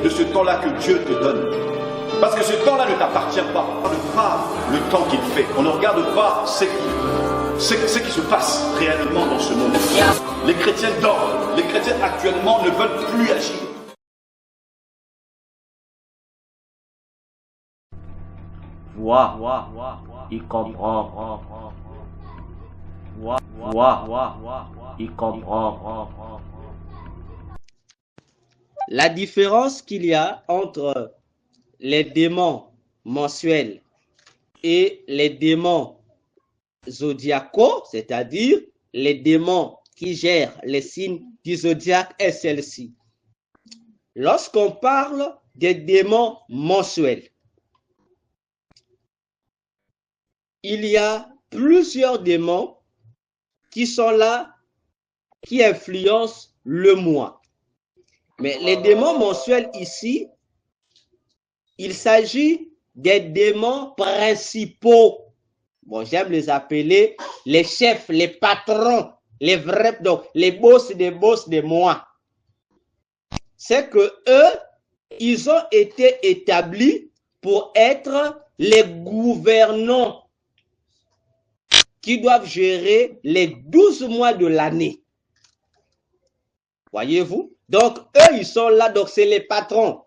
de ce temps-là que Dieu te donne. Parce que ce temps-là ne t'appartient pas. On ne regarde pas le temps qu'il fait. On ne regarde pas ce qui se passe réellement dans ce monde. Les chrétiens dorment. Les chrétiens actuellement ne veulent plus agir. Il comprend. Il comprend. La différence qu'il y a entre les démons mensuels et les démons zodiacaux, c'est-à-dire les démons qui gèrent les signes du zodiaque, est celle-ci. Lorsqu'on parle des démons mensuels, il y a plusieurs démons qui sont là, qui influencent le mois. Mais les démons mensuels ici, il s'agit des démons principaux. Bon, j'aime les appeler les chefs, les patrons, les vrais, donc les boss des mois. C'est que eux, ils ont été établis pour être les gouvernants qui doivent gérer les 12 mois de l'année. Voyez-vous? Donc, eux, ils sont là, donc c'est les patrons.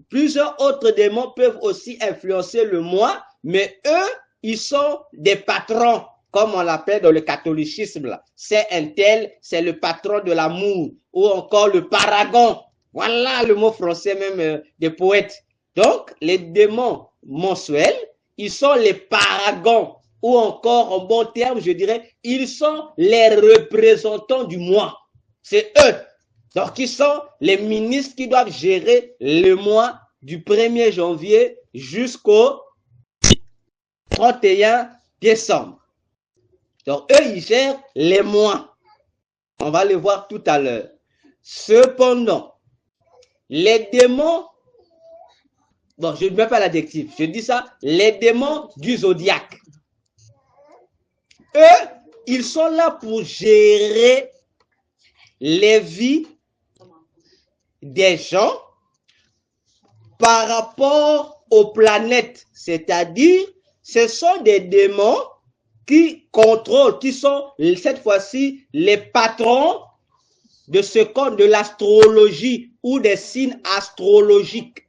Plusieurs autres démons peuvent aussi influencer le mois, mais eux, ils sont des patrons, comme on l'appelle dans le catholicisme. C'est un tel, c'est le patron de l'amour, ou encore le paragon. Voilà le mot français même des poètes. Donc, les démons mensuels, ils sont les paragons, ou encore, en bon terme, je dirais, ils sont les représentants du mois. C'est eux. Donc, ils sont les ministres qui doivent gérer le mois du 1er janvier jusqu'au 31 décembre. Donc, eux, ils gèrent les mois. On va le voir tout à l'heure. Cependant, les démons, bon, je ne mets pas l'adjectif, je dis ça, les démons du zodiaque. Eux, ils sont là pour gérer les vies des gens par rapport aux planètes. C'est-à-dire, ce sont des démons qui contrôlent, qui sont cette fois-ci les patrons de ce qu'on de l'astrologie ou des signes astrologiques.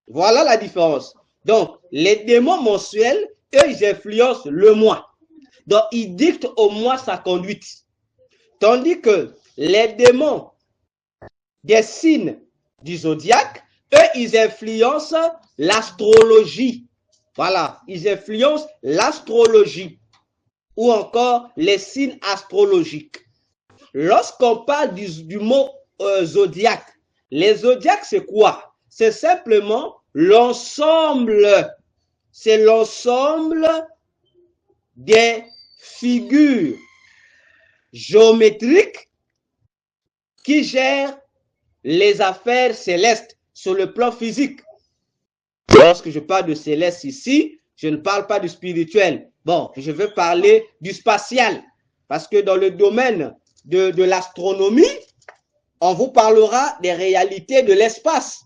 Voilà la différence. Donc, les démons mensuels, eux, ils influencent le mois. Donc, ils dictent au mois sa conduite. Tandis que les démons des signes du zodiaque, eux, ils influencent l'astrologie. Voilà, ils influencent l'astrologie ou encore les signes astrologiques. Lorsqu'on parle du mot zodiaque, les zodiaques, c'est quoi? C'est simplement l'ensemble, c'est l'ensemble des figures géométriques qui gèrent les affaires célestes sur le plan physique. Lorsque je parle de céleste ici, je ne parle pas du spirituel. Bon, je veux parler du spatial. Parce que dans le domaine de l'astronomie, on vous parlera des réalités de l'espace.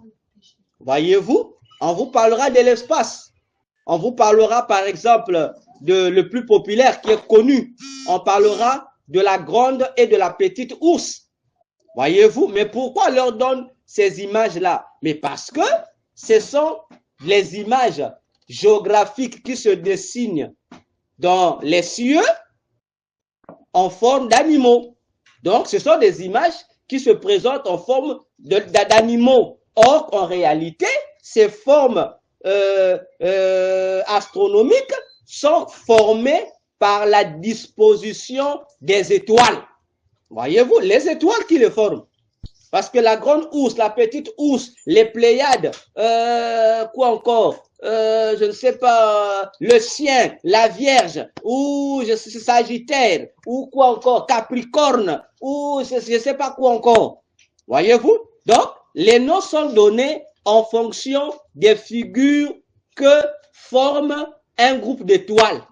Voyez-vous? On vous parlera de l'espace. On vous parlera, par exemple, le plus populaire qui est connu. On parlera de la grande et de la petite ours. Voyez-vous? Mais pourquoi on leur donne ces images-là? Mais parce que ce sont les images géographiques qui se dessinent dans les cieux en forme d'animaux. Donc, ce sont des images qui se présentent en forme d'animaux. Or, en réalité, ces formes astronomiques sont formées par la disposition des étoiles. Voyez-vous, les étoiles qui les forment. Parce que la grande ours, la petite ours, les Pléiades, quoi encore, je ne sais pas, le Sien, la Vierge, ou je sais, Sagittaire, ou quoi encore, Capricorne, ou je ne sais pas quoi encore. Voyez-vous? Donc, les noms sont donnés en fonction des figures que forme un groupe d'étoiles.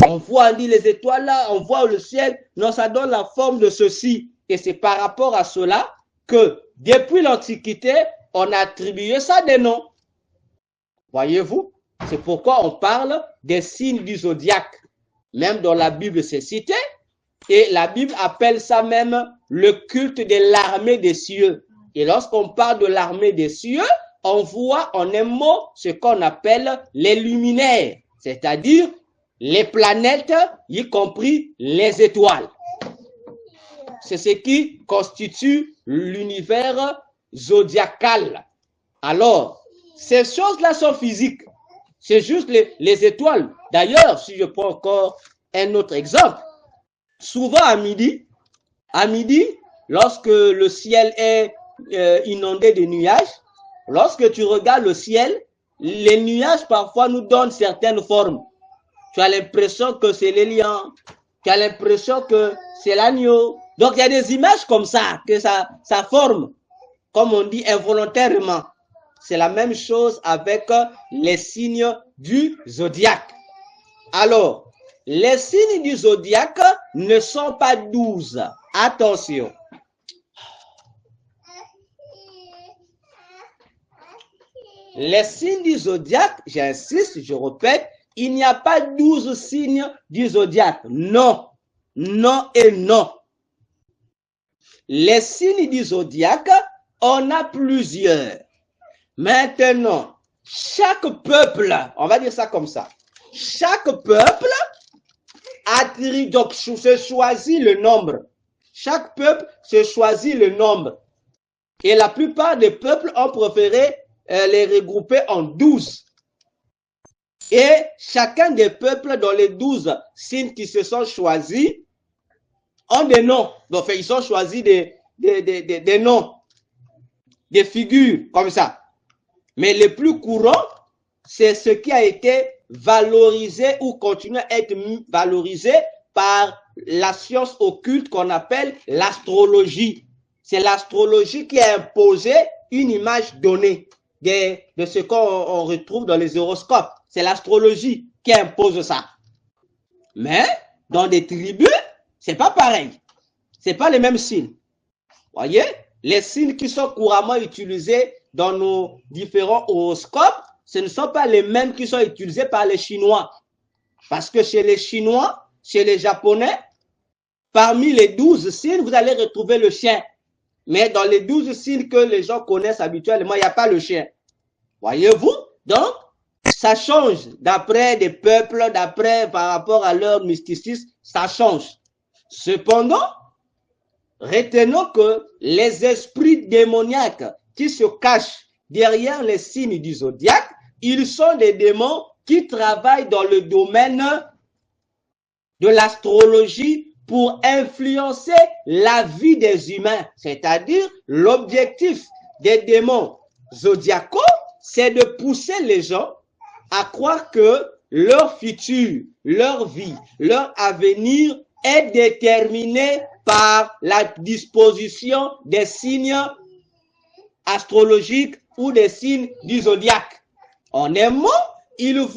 On voit, on dit les étoiles là, on voit le ciel, non, ça donne la forme de ceci. Et c'est par rapport à cela que, depuis l'Antiquité, on a attribué ça des noms. Voyez-vous? C'est pourquoi on parle des signes du zodiaque. Même dans la Bible, c'est cité. Et la Bible appelle ça même le culte de l'armée des cieux. Et lorsqu'on parle de l'armée des cieux, on voit en un mot ce qu'on appelle les luminaires, c'est-à-dire les planètes, y compris les étoiles. C'est ce qui constitue l'univers zodiacal. Alors, ces choses-là sont physiques. C'est juste les étoiles. D'ailleurs, si je prends encore un autre exemple, souvent à midi, lorsque le ciel est inondé de nuages, lorsque tu regardes le ciel, les nuages parfois nous donnent certaines formes. Tu as l'impression que c'est les lions, tu as l'impression que c'est l'agneau. Donc il y a des images comme ça, que ça forme, comme on dit involontairement. C'est la même chose avec les signes du zodiaque. Alors, les signes du zodiaque ne sont pas 12. Attention. Les signes du zodiaque, j'insiste, je répète, il n'y a pas 12 signes du zodiaque. Non, non et non. Les signes du zodiaque, on a plusieurs. Maintenant, chaque peuple, on va dire ça comme ça, chaque peuple donc se choisit le nombre. Chaque peuple se choisit le nombre. Et la plupart des peuples ont préféré les regrouper en 12. Et chacun des peuples dans les 12 signes qui se sont choisis ont des noms. Donc, ils ont choisi des noms, des figures comme ça. Mais le plus courant, c'est ce qui a été valorisé ou continue à être valorisé par la science occulte qu'on appelle l'astrologie. C'est l'astrologie qui a imposé une image donnée de ce qu'on retrouve dans les horoscopes. C'est l'astrologie qui impose ça. Mais dans des tribus, c'est pas pareil. C'est pas les mêmes signes. Voyez, les signes qui sont couramment utilisés dans nos différents horoscopes, ce ne sont pas les mêmes qui sont utilisés par les Chinois. Parce que chez les Chinois, chez les Japonais, parmi les 12 signes, vous allez retrouver le chien. Mais dans les 12 signes que les gens connaissent habituellement, il n'y a pas le chien. Voyez-vous? Donc, ça change d'après des peuples, par rapport à leur mysticisme, ça change. Cependant, retenons que les esprits démoniaques qui se cachent derrière les signes du zodiaque, ils sont des démons qui travaillent dans le domaine de l'astrologie pour influencer la vie des humains. C'est-à-dire, l'objectif des démons zodiacaux, c'est de pousser les gens à croire que leur futur, leur vie, leur avenir est déterminé par la disposition des signes astrologiques ou des signes du zodiaque. En un mot, il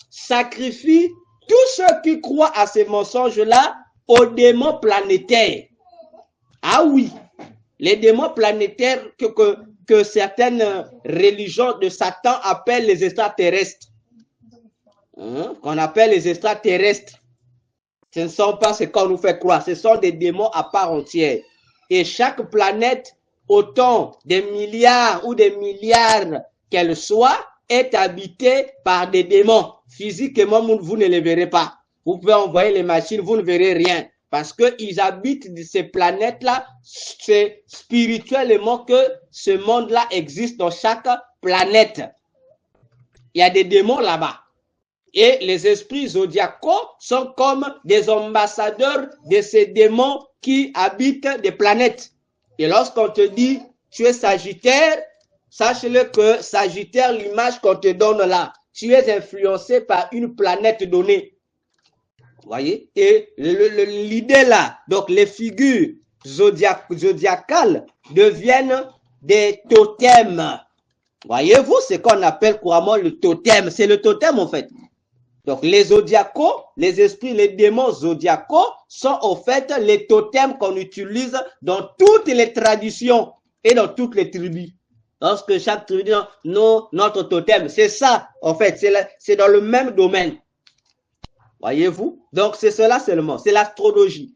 sacrifie tous ceux qui croient à ces mensonges-là aux démons planétaires. Ah oui, les démons planétaires que certaines religions de Satan appellent les extraterrestres. Qu'on appelle les extraterrestres. Ce ne sont pas ce qu'on nous fait croire, ce sont des démons à part entière. Et chaque planète, autant des milliards ou des milliards qu'elle soit, est habitée par des démons. Physiquement, vous ne les verrez pas. Vous pouvez envoyer les machines, vous ne verrez rien. Parce qu'ils habitent ces planètes-là, c'est spirituellement que ce monde-là existe dans chaque planète. Il y a des démons là-bas. Et les esprits zodiacaux sont comme des ambassadeurs de ces démons qui habitent des planètes. Et lorsqu'on te dit, tu es Sagittaire, sache-le que Sagittaire, l'image qu'on te donne là, tu es influencé par une planète donnée. Vous voyez? Et l'idée là, donc les figures zodiacales deviennent des totems. Voyez-vous ce qu'on appelle couramment le totem? C'est le totem en fait. Donc les zodiacaux, les esprits, les démons zodiacaux sont en fait les totems qu'on utilise dans toutes les traditions. et dans toutes les tribus. Lorsque chaque tribu dit non, notre totem, c'est ça, en fait, c'est dans le même domaine. Voyez-vous? Donc, c'est cela seulement, c'est l'astrologie.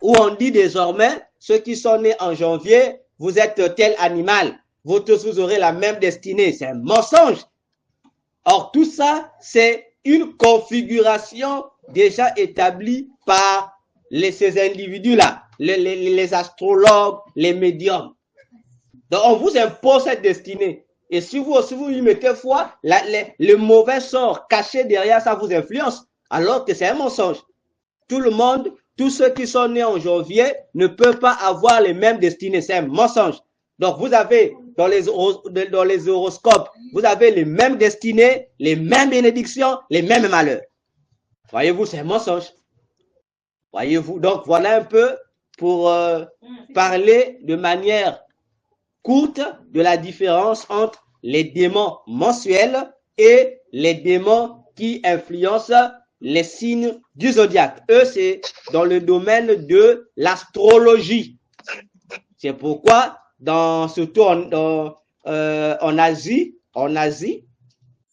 Où on dit désormais, ceux qui sont nés en janvier, vous êtes tel animal, vous tous vous aurez la même destinée. C'est un mensonge. Or, tout ça, c'est une configuration déjà établie par ces individus-là, les astrologues, les médiums. Donc, on vous impose cette destinée. Et si vous y mettez foi, le mauvais sort caché derrière ça vous influence, alors que c'est un mensonge. Tout le monde, tous ceux qui sont nés en janvier ne peuvent pas avoir les mêmes destinées. C'est un mensonge. Donc, vous avez, dans les horoscopes, vous avez les mêmes destinées, les mêmes bénédictions, les mêmes malheurs. Voyez-vous, c'est un mensonge. Voyez-vous, donc voilà un peu pour parler de manière courte de la différence entre les démons mensuels et les démons qui influencent les signes du zodiaque. Eux, c'est dans le domaine de l'astrologie. C'est pourquoi, surtout en Asie,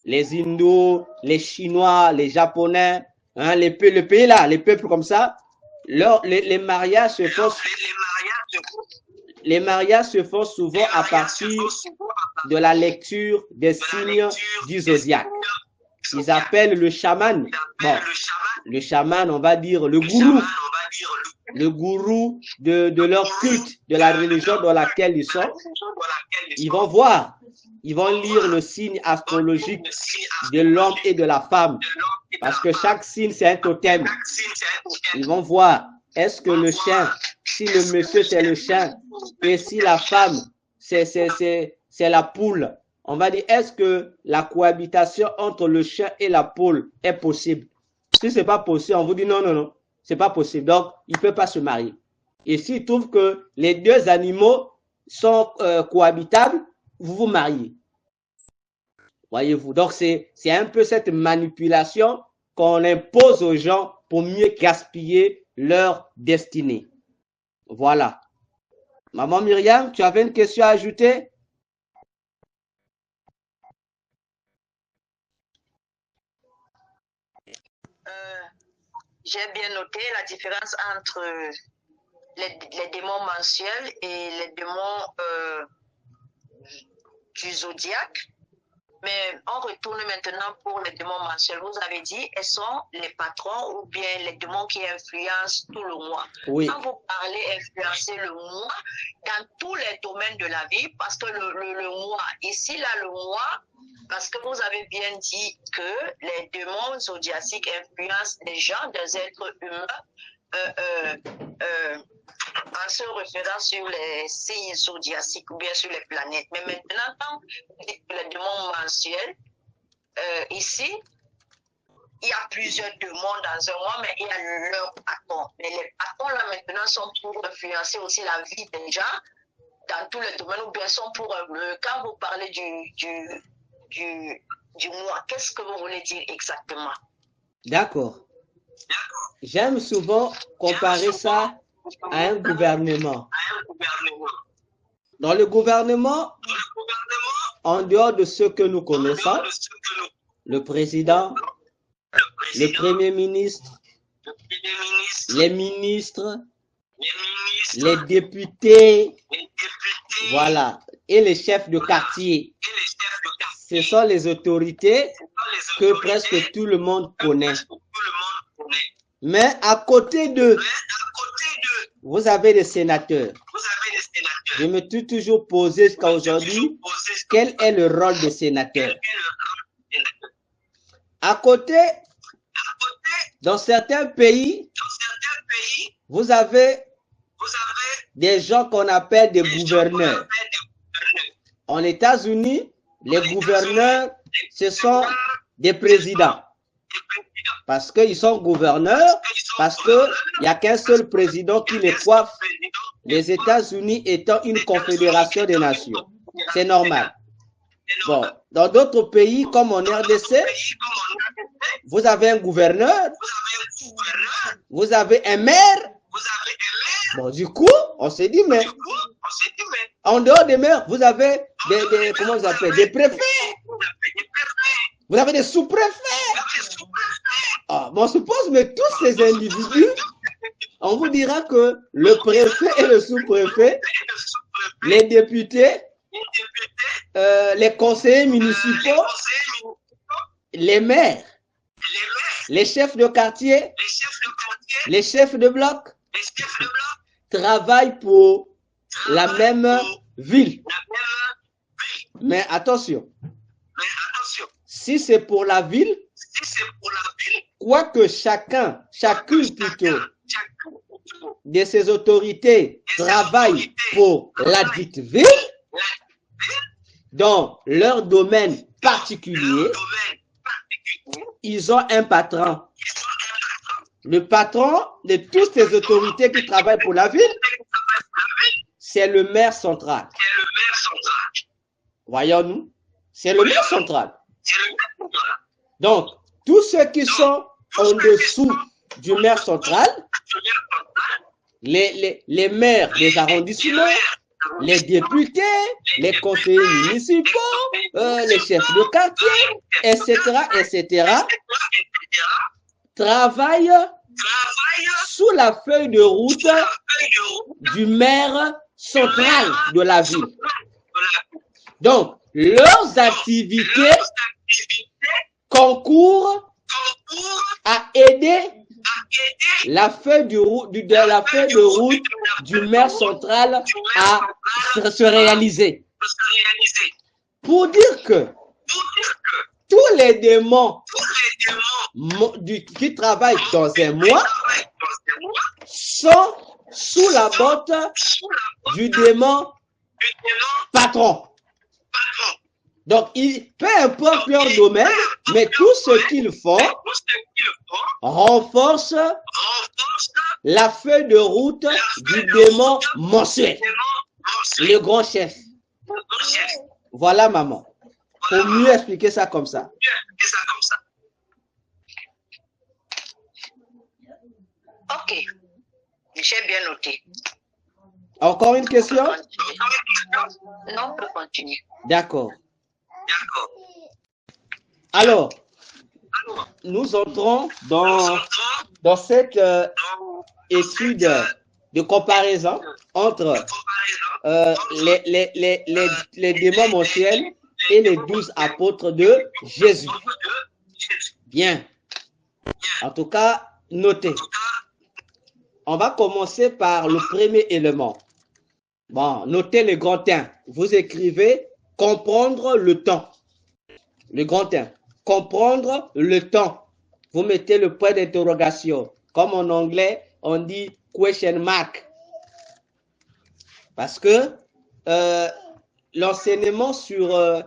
les Hindous, les Chinois, les Japonais, hein, les pays là, les peuples comme ça, les mariages se font. Les mariages se font souvent à partir de la lecture des signes du zodiaque. Ils appellent le chaman. Bon, le chaman, on va dire le gourou. Le gourou de leur culte, de la religion dans laquelle ils sont. Ils vont voir, ils vont lire le signe astrologique de l'homme et de la femme. Parce que chaque signe, c'est un totem. Ils vont voir, est-ce que le chien, si le monsieur c'est le chien, et si la femme c'est la poule, on va dire, est-ce que la cohabitation entre le chien et la poule est possible? Si c'est pas possible, on vous dit non, c'est pas possible. Donc, il peut pas se marier. Et s'il trouve que les deux animaux sont cohabitables, vous vous mariez. Voyez-vous. Donc, c'est un peu cette manipulation qu'on impose aux gens pour mieux gaspiller leur destinée. Voilà. Maman Myriam, tu avais une question à ajouter? J'ai bien noté la différence entre les démons mensuels et les démons du zodiaque. Mais on retourne maintenant pour les démons mensuels. Vous avez dit, elles sont les patrons ou bien les démons qui influencent tout le mois. Oui. Quand vous parlez influencer le mois, dans tous les domaines de la vie, parce que le mois, ici là, le mois, parce que vous avez bien dit que les démons zodiaciques influencent les gens, des êtres humains, en se référant sur les signes zodiaciques ou bien sur les planètes. Mais maintenant, quand les démons mensuels, ici, il y a plusieurs démons dans un mois, mais il y a leurs patrons. Mais les patrons, là, maintenant, sont pour influencer aussi la vie des gens dans tous les domaines, ou bien sont pour... quand vous parlez du mois, qu'est-ce que vous voulez dire exactement? D'accord. J'aime souvent comparer ça à un gouvernement. Dans le gouvernement, en dehors de ceux que nous connaissons, le président, le premier ministre, les ministres, les députés, voilà, et les chefs de quartier. Ce sont les autorités que presque tout le monde connaît. Mais à côté d'eux, vous avez des sénateurs. Je me suis toujours posé jusqu'à aujourd'hui, quel est le rôle des sénateurs? À côté, dans certains pays, vous avez des gens qu'on appelle des gouverneurs. En États-Unis, les gouverneurs, ce sont des présidents. Parce qu'ils sont gouverneurs, parce qu'il n'y a qu'un seul président qui les coiffe, les États-Unis étant une confédération des nations. C'est normal. Bon, dans d'autres pays, comme en RDC, vous avez un gouverneur, vous avez un maire. Bon, du coup, on s'est dit, mais En dehors des maires, vous avez comment vous appelez, des préfets. Vous avez des sous-préfets. Ah, bon, on suppose, mais tous ces individus, on vous dira que le préfet et le sous-préfet, les députés, les conseillers municipaux, les maires, les chefs de quartier, les chefs de bloc, travaillent pour la même ville. Mais attention, si c'est pour la ville, quoique chacune plutôt, de ces autorités travaillent pour la dite ville, dans leur domaine particulier, ils ont un patron. Le patron de toutes ces autorités qui travaillent pour la ville, c'est le maire central. Voyons-nous, c'est le maire central. Donc, tous ceux qui sont en dessous du maire central, les maires des arrondissements, les députés, les conseillers municipaux, les chefs de quartier, etc., travaillent sous la feuille de route du maire central de la ville. Donc, leurs activités concourent à aider la feuille de route du maire central à se réaliser. Pour dire que tous les démons qui travaillent dans un mois sont sous la botte du démon patron. Donc, peu importe leur domaine, mais tout ce qu'ils font renforce la feuille de route du démon mensuel, le grand chef. Voilà, maman. Pour mieux expliquer ça comme ça. Ok, j'ai bien noté. Encore une question? Non, on peut continuer. D'accord. Alors, nous entrons dans cette étude de comparaison entre les démons mensuels et les 12 apôtres de Jésus. Bien. En tout cas, notez. On va commencer par le premier élément. Bon, notez le grand 1. Vous écrivez comprendre le temps. Le grand 1. Comprendre le temps. Vous mettez le point d'interrogation. Comme en anglais, on dit question mark. Parce que l'enseignement sur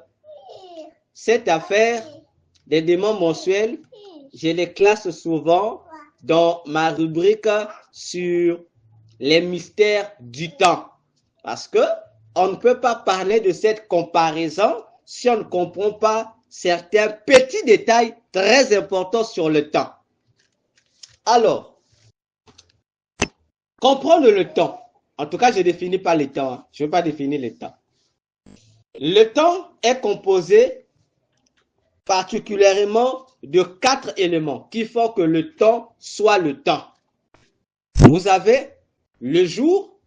cette affaire des démons mensuels, je les classe souvent dans ma rubrique sur les mystères du temps. Parce que on ne peut pas parler de cette comparaison si on ne comprend pas certains petits détails très importants sur le temps. Alors, comprendre le temps. En tout cas, je ne définis pas le temps. Hein. Je ne veux pas définir le temps. Le temps est composé particulièrement de 4 éléments qui font que le temps soit le temps. Vous avez le jour,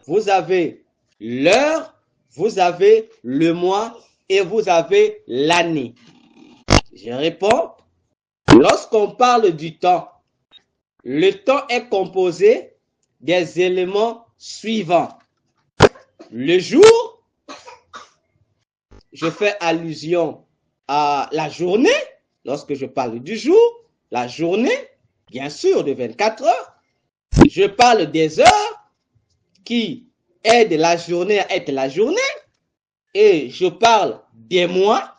vous avez l'heure, vous avez le mois et vous avez l'année. Je réponds, lorsqu'on parle du temps, le temps est composé des éléments suivants. Le jour, je fais allusion à la journée, lorsque je parle du jour, la journée, bien sûr, de 24 heures. Je parle des heures qui aident la journée à être la journée. Et je parle des mois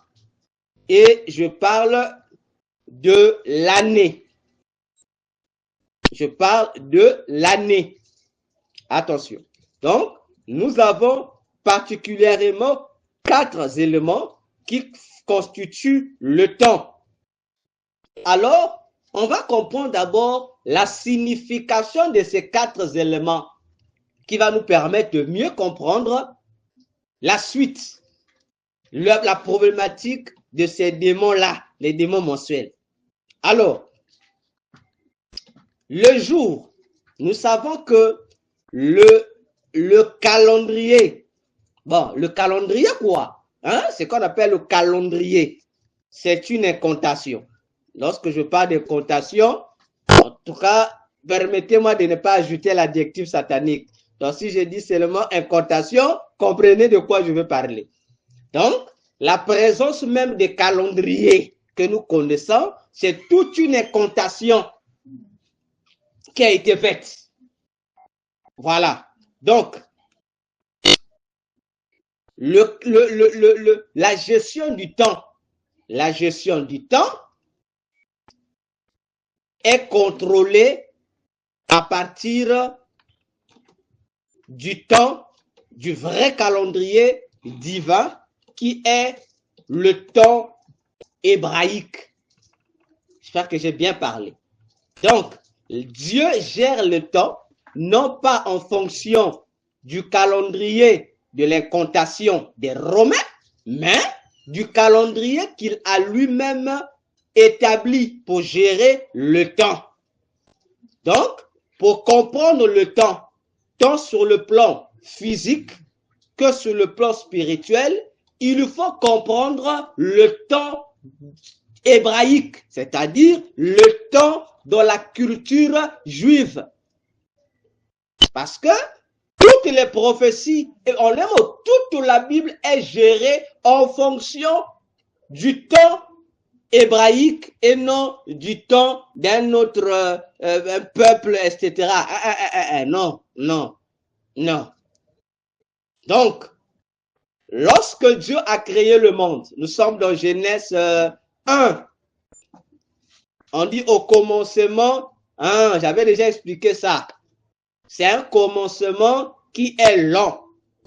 et je parle de l'année. Je parle de l'année. Attention. Donc, nous avons particulièrement 4 éléments qui constituent le temps. Alors, on va comprendre d'abord la signification de ces 4 éléments qui va nous permettre de mieux comprendre la suite, la problématique de ces démons-là, les démons mensuels. Alors, le jour, nous savons que le calendrier, bon, le calendrier quoi? Hein? C'est qu'on appelle le calendrier. C'est une incantation. Lorsque je parle d'incantation, en tout cas, permettez-moi de ne pas ajouter l'adjectif satanique. Donc, si je dis seulement incantation, comprenez de quoi je veux parler. Donc, la présence même des calendriers que nous connaissons, c'est toute une incantation qui a été faite. Voilà. Donc, la gestion du temps est contrôlée à partir du temps du vrai calendrier divin qui est le temps hébraïque. J'espère que j'ai bien parlé. Donc, Dieu gère le temps non pas en fonction du calendrier de l'incantation des Romains, mais du calendrier qu'il a lui-même établi pour gérer le temps. Donc, pour comprendre le temps, tant sur le plan physique que sur le plan spirituel, il faut comprendre le temps hébraïque, c'est-à-dire le temps dans la culture juive. Parce que toutes les prophéties, et en un mot, toute la Bible est gérée en fonction du temps hébraïque et non du temps d'un autre peuple, etc. Non. Donc, lorsque Dieu a créé le monde, nous sommes dans Genèse 1. On dit au commencement, hein, j'avais déjà expliqué ça. C'est un commencement qui est lent.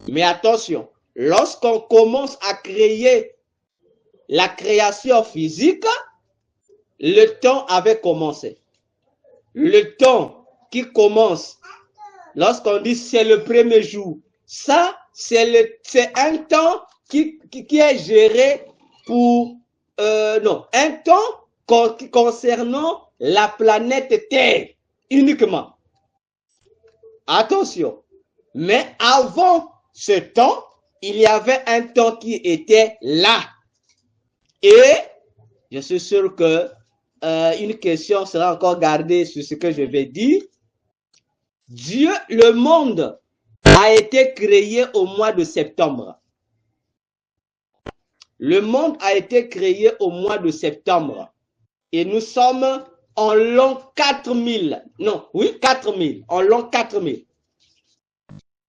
Mais attention, lorsqu'on commence à créer la création physique, le temps avait commencé. Le temps qui commence, lorsqu'on dit c'est le premier jour, ça, c'est un temps qui est géré pour, un temps concernant la planète Terre uniquement. Attention, mais avant ce temps, il y avait un temps qui était là. Et je suis sûr que une question sera encore gardée sur ce que je vais dire. Dieu, le monde a été créé au mois de septembre. Le monde a été créé au mois de septembre. Et nous sommes en l'an 4000. Non, oui, 4000. En l'an 4000.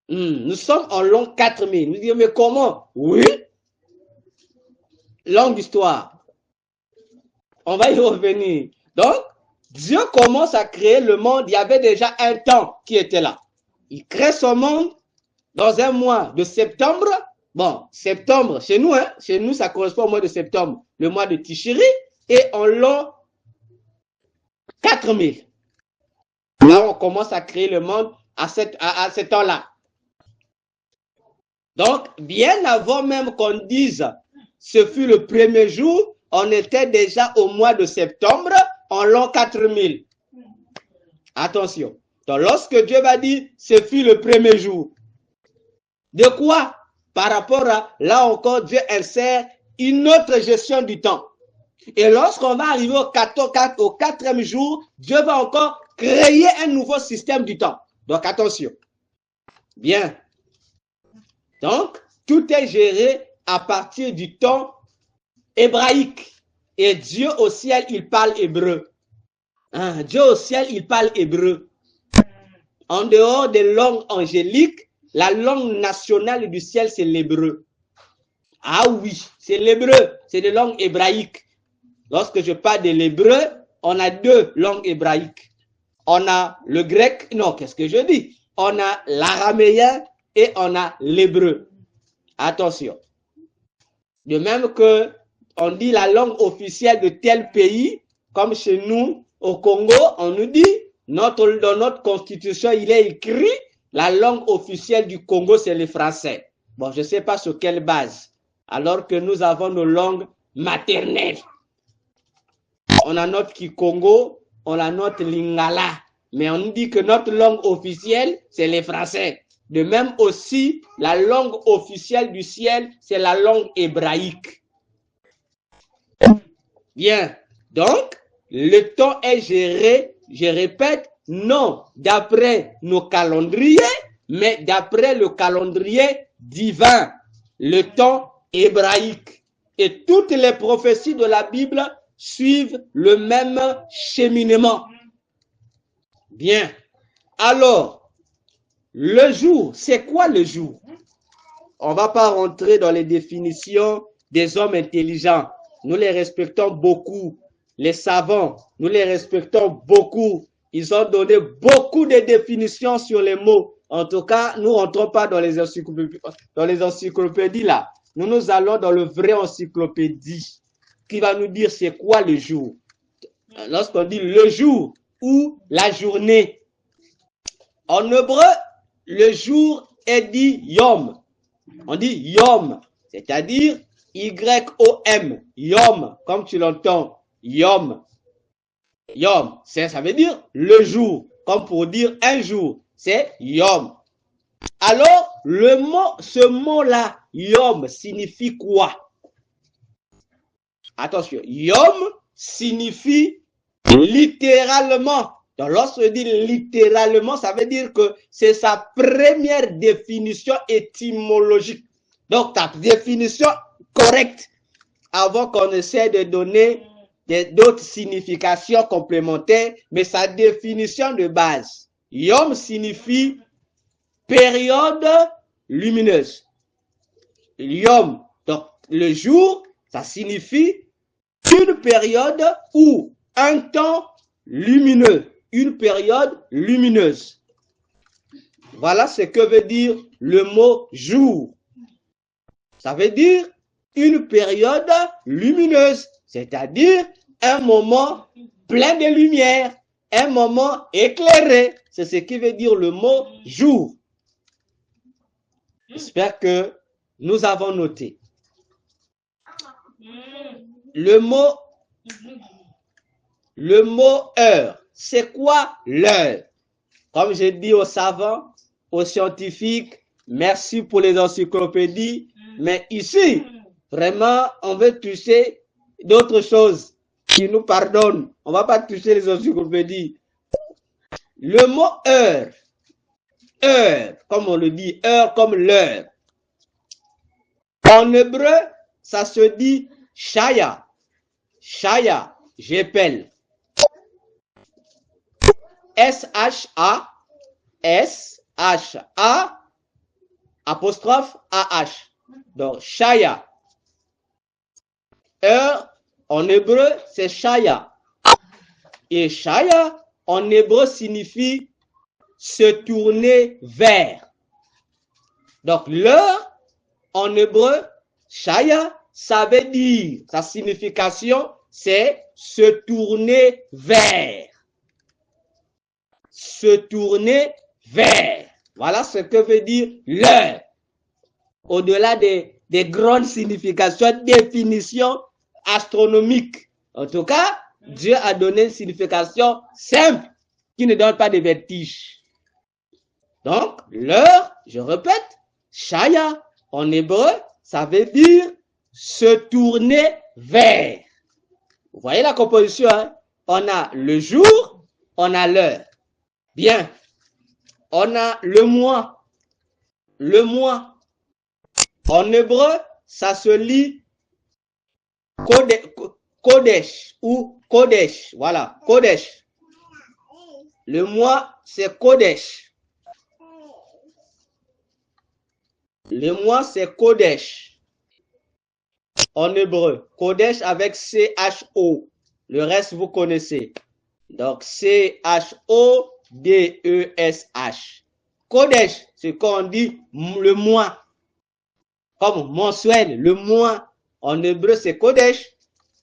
Nous sommes en l'an 4000. Nous disons, mais comment? Oui. Longue histoire. On va y revenir. Donc, Dieu commence à créer le monde. Il y avait déjà un temps qui était là. Il crée son monde dans un mois de septembre. Bon, septembre, chez nous, hein, chez nous, ça correspond au mois de septembre, le mois de Tishri, et en l'an 4000. Là, on commence à créer le monde à ce temps-là. Donc, bien avant même qu'on dise ce fut le premier jour, on était déjà au mois de septembre en l'an 4000. Attention. Donc, lorsque Dieu va dire ce fut le premier jour, de quoi? Par rapport à, là encore, Dieu insère une autre gestion du temps. Et lorsqu'on va arriver au quatrième jour, Dieu va encore créer un nouveau système du temps. Donc, attention. Bien. Donc, tout est géré à partir du temps hébraïque. Et Dieu au ciel, il parle hébreu. Hein? Dieu au ciel, il parle hébreu. En dehors des langues angéliques, la langue nationale du ciel, c'est l'hébreu. Ah oui, c'est l'hébreu, c'est des langues hébraïques. Lorsque je parle de l'hébreu, on a deux langues hébraïques. On a le grec, non, qu'est-ce que je dis? On a l'araméen et on a l'hébreu. Attention. De même que on dit la langue officielle de tel pays, comme chez nous, au Congo, on nous dit, dans notre constitution, il est écrit, la langue officielle du Congo, c'est le français. Bon, je ne sais pas sur quelle base. Alors que nous avons nos langues maternelles. On a notre Kikongo, on a notre Lingala. Mais on dit que notre langue officielle, c'est les Français. De même aussi, la langue officielle du ciel, c'est la langue hébraïque. Bien. Donc, le temps est géré, je répète, non d'après nos calendriers, mais d'après le calendrier divin, le temps hébraïque. Et toutes les prophéties de la Bible suivent le même cheminement. Bien. Alors, le jour, c'est quoi le jour? On ne va pas rentrer dans les définitions des hommes intelligents. Nous les respectons beaucoup. Les savants, nous les respectons beaucoup. Ils ont donné beaucoup de définitions sur les mots. En tout cas, nous ne rentrons pas dans les encyclopédies là. Nous allons dans le vrai encyclopédie qui va nous dire c'est quoi le jour. Lorsqu'on dit le jour ou la journée, en hébreu, le jour est dit yom. On dit yom, c'est-à-dire Y-O-M, yom, comme tu l'entends, yom. Yom, ça veut dire le jour, comme pour dire un jour, c'est yom. Alors, ce mot-là, yom, signifie quoi? Attention, yom signifie littéralement. Donc, lorsque je dis littéralement, ça veut dire que c'est sa première définition étymologique. Donc, ta définition correcte, avant qu'on essaie de donner d'autres significations complémentaires, mais sa définition de base. Yom signifie période lumineuse. Yom, donc le jour, ça signifie une période ou un temps lumineux, une période lumineuse. Voilà ce que veut dire le mot jour. Ça veut dire une période lumineuse, c'est-à-dire un moment plein de lumière, un moment éclairé. C'est ce qui veut dire le mot jour. J'espère que nous avons noté. Le mot heure, c'est quoi l'heure? Comme j'ai dit aux savants, aux scientifiques, merci pour les encyclopédies, mais ici, vraiment, on veut toucher d'autres choses qui nous pardonnent. On ne va pas toucher les encyclopédies. Le mot heure, comme on le dit, heure comme l'heure. En hébreu, ça se dit shaya. Shaya, j'appelle. S-H-A, S-H-A, apostrophe A-H. Donc, shaya. Heure, en hébreu, c'est shaya. Et shaya, en hébreu, signifie se tourner vers. Donc, l'heure, en hébreu, shaya, ça veut dire, sa signification, c'est se tourner vers. Se tourner vers. Voilà ce que veut dire l'heure. Au-delà des grandes significations, définitions astronomiques. En tout cas, Dieu a donné une signification simple qui ne donne pas de vertige. Donc, l'heure, je répète, shaya, en hébreu, ça veut dire se tourner vers. Vous voyez la composition, hein? On a le jour, on a l'heure. Bien. On a le mois. Le mois. En hébreu, ça se lit Kodesh ou Kodesh. Voilà, Kodesh. Le mois, c'est Kodesh. Le mois, c'est Kodesh. En hébreu. Kodesh avec C-H-O. Le reste, vous connaissez. Donc, C-H-O-D-E-S-H. Kodesh, c'est quand on dit le mois. Comme mensuel, le mois. En hébreu, c'est Kodesh.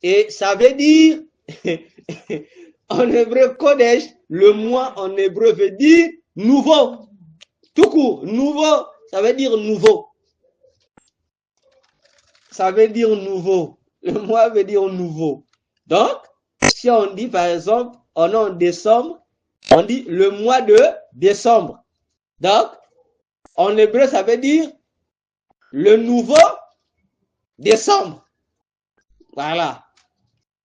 Et ça veut dire, en hébreu, Kodesh, le mois en hébreu veut dire nouveau. Tout court, nouveau, ça veut dire nouveau. ça veut dire nouveau. Le mois veut dire nouveau. Donc, si on dit par exemple, on est en décembre, on dit le mois de décembre. Donc, en hébreu, ça veut dire le nouveau décembre. Voilà.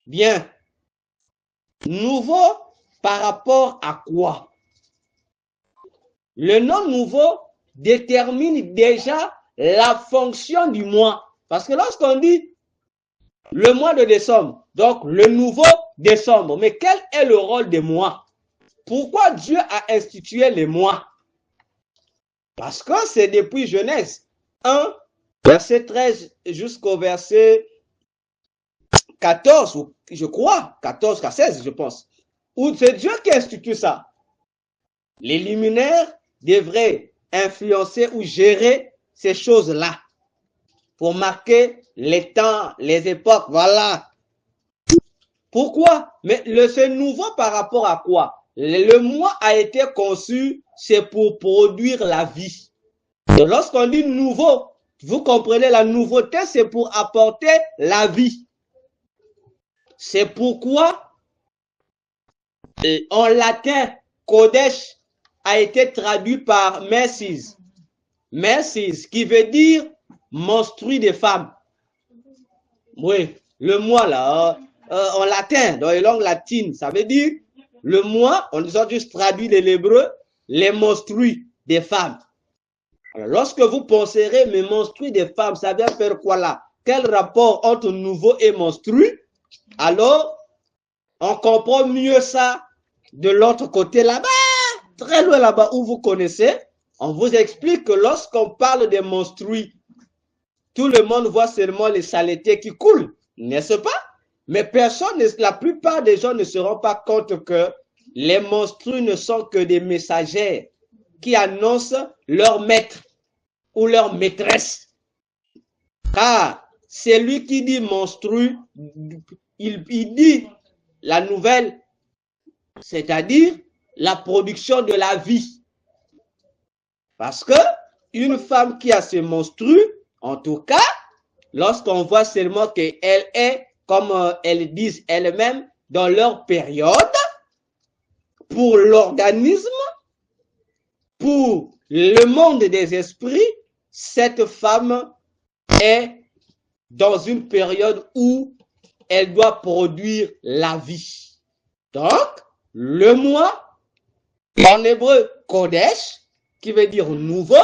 Bien. Nouveau par rapport à quoi? Le nom nouveau détermine déjà la fonction du mois. Parce que lorsqu'on dit le mois de décembre, donc le nouveau décembre, mais quel est le rôle des mois? Pourquoi Dieu a institué les mois? Parce que c'est depuis Genèse 1, verset 13 jusqu'au verset 14, je crois, 14 à 16, je pense, où c'est Dieu qui institue ça. Les luminaires devraient influencer ou gérer ces choses-là pour marquer les temps, les époques, voilà. Pourquoi? Mais c'est nouveau par rapport à quoi? Le mois a été conçu, c'est pour produire la vie. Lorsqu'on dit nouveau, vous comprenez, la nouveauté, c'est pour apporter la vie. C'est pourquoi, en latin, Kodesh a été traduit par Mercies. Mercies, qui veut dire menstrue des femmes. Oui, le mois là, en latin, dans les langues latines, ça veut dire le mois, on a juste traduit de l'hébreu, les menstrues des femmes. Alors, lorsque vous penserez, mais menstrues des femmes, ça vient faire quoi là? Quel rapport entre nouveau et menstru? Alors, on comprend mieux ça de l'autre côté là-bas, très loin là-bas où vous connaissez. On vous explique que lorsqu'on parle des menstrues, tout le monde voit seulement les saletés qui coulent, n'est-ce pas? Mais personne, la plupart des gens ne se rendent pas compte que les menstrues ne sont que des messagères qui annoncent leur maître ou leur maîtresse. Car celui qui dit menstrue, il dit la nouvelle, c'est-à-dire la production de la vie. Parce que une femme qui a ses menstrues, en tout cas, lorsqu'on voit seulement qu'elle est, comme elles disent elles-mêmes, dans leur période, pour l'organisme, pour le monde des esprits, cette femme est dans une période où elle doit produire la vie. Donc, le mois, en hébreu, Kodesh, qui veut dire nouveau,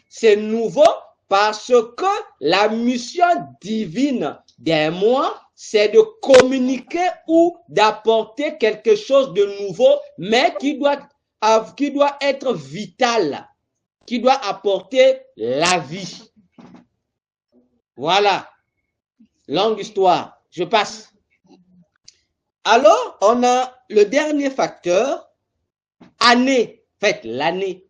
c'est nouveau parce que la mission divine d'un mois, c'est de communiquer ou d'apporter quelque chose de nouveau, mais qui doit être vital, qui doit apporter la vie. Voilà. Longue histoire. Je passe. Alors, on a le dernier facteur, année. En fait, l'année.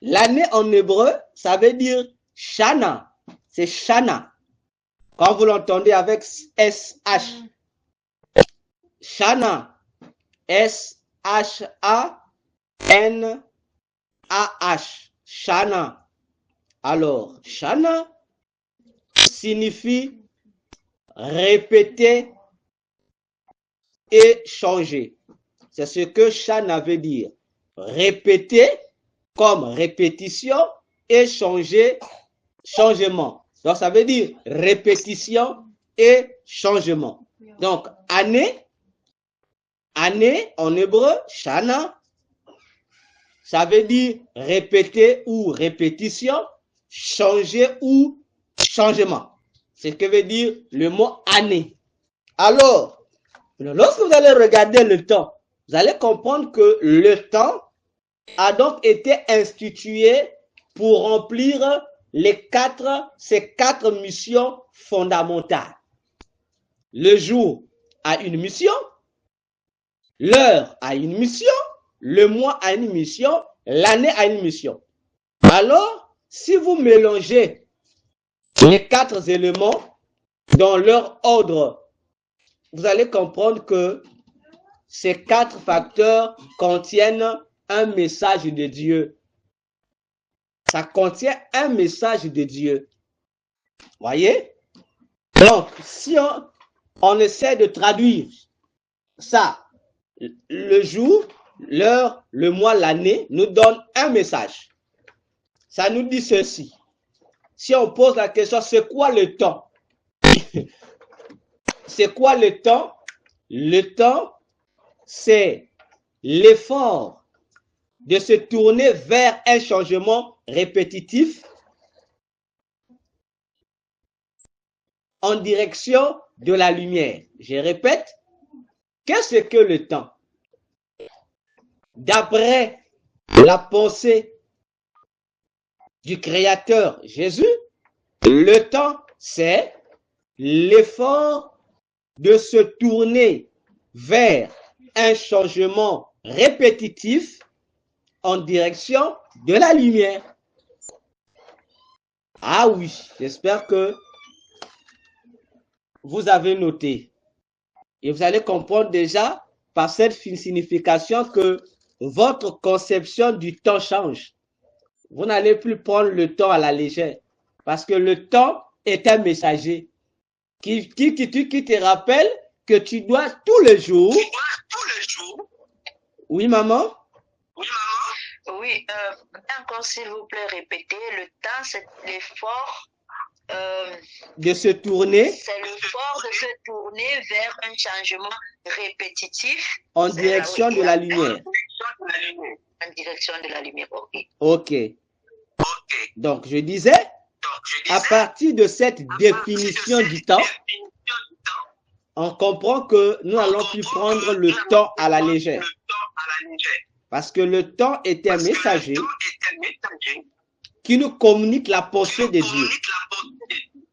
L'année en hébreu, ça veut dire Shana. C'est Shana. Quand vous l'entendez avec SH. Shana. S-H-A-N-A-H. Shana. Alors, Shana signifie répéter et changer. C'est ce que Shana veut dire. Répéter comme répétition et changer, changement. Donc, ça veut dire répétition et changement. Donc, année en hébreu, Shana, ça veut dire répéter ou répétition, changer ou changement. C'est ce que veut dire le mot année. Alors, lorsque vous allez regarder le temps, vous allez comprendre que le temps a donc été institué pour remplir ces quatre missions fondamentales. Le jour a une mission, l'heure a une mission, le mois a une mission, l'année a une mission. Alors, si vous mélangez les quatre éléments dans leur ordre, vous allez comprendre que ces quatre facteurs contiennent un message de Dieu. Ça contient un message de Dieu. Voyez? Donc, si on essaie de traduire ça, le jour, l'heure, le mois, l'année, nous donne un message. Ça nous dit ceci. Si on pose la question, c'est quoi le temps? C'est quoi le temps? Le temps, c'est l'effort de se tourner vers un changement répétitif en direction de la lumière. Je répète, qu'est-ce que le temps? D'après la pensée du Créateur Jésus, le temps, c'est l'effort de se tourner vers un changement répétitif en direction de la lumière. Ah oui, j'espère que vous avez noté. Et vous allez comprendre déjà par cette signification que votre conception du temps change. Vous n'allez plus prendre le temps à la légère. Parce que le temps est un messager qui te rappelle que tu dois tous les jours. Oui, maman? Oui, encore s'il vous plaît, répétez. Le temps, c'est l'effort de se tourner. C'est l'effort de se tourner vers un changement répétitif en direction de la lumière. En direction de la lumière, ok. Ok. Donc, je disais, à partir de cette définition du temps, on comprend que nous n'allons plus prendre le temps à la légère. Parce que le temps est un messager qui nous communique la pensée de Dieu.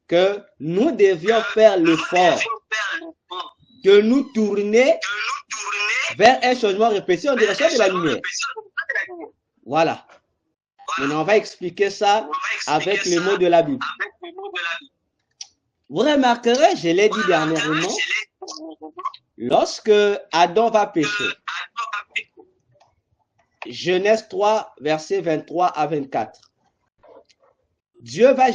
Que nous devions faire l'effort de nous tourner vers un changement répété en direction de la lumière. Voilà. Maintenant, on va expliquer ça avec les mots de la Bible. Vous remarquerez, je l'ai dit dernièrement, lorsque Adam va pécher, Genèse 3, versets 23 à 24. Dieu va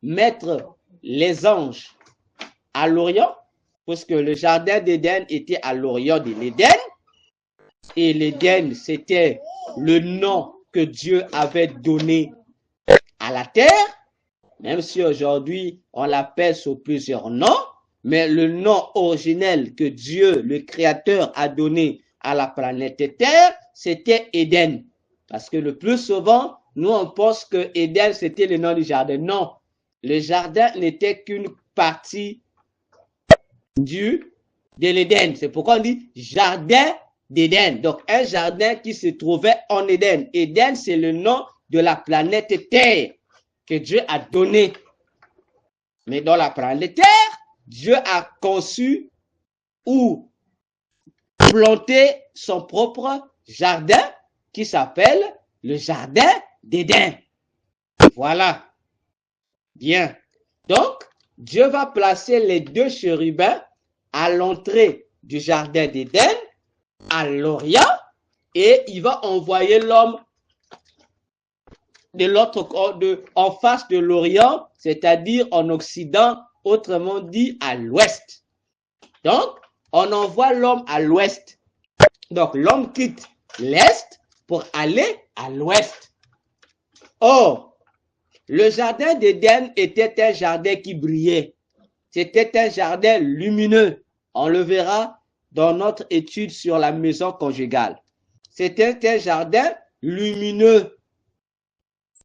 mettre les anges à l'Orient, puisque le jardin d'Éden était à l'Orient de l'Éden. Et l'Éden, c'était le nom que Dieu avait donné à la terre, même si aujourd'hui on l'appelle sous plusieurs noms, mais le nom originel que Dieu, le Créateur, a donné à la planète Terre, c'était Éden. Parce que le plus souvent, nous on pense que Éden c'était le nom du jardin. Non, le jardin n'était qu'une partie de l'Éden. C'est pourquoi on dit jardin d'Éden. Donc un jardin qui se trouvait en Éden. Éden, c'est le nom de la planète Terre que Dieu a donné. Mais dans la planète Terre, Dieu a conçu ou planté son propre jardin qui s'appelle le jardin d'Éden. Voilà. Bien. Donc, Dieu va placer les deux chérubins à l'entrée du jardin d'Éden, à l'Orient, et il va envoyer l'homme de l'autre en face de l'Orient, c'est-à-dire en Occident, autrement dit à l'Ouest. Donc, on envoie l'homme à l'Ouest. Donc, l'homme quitte l'Est pour aller à l'Ouest. Or, le jardin d'Éden était un jardin qui brillait. C'était un jardin lumineux. On le verra dans notre étude sur la maison conjugale. C'était un jardin lumineux.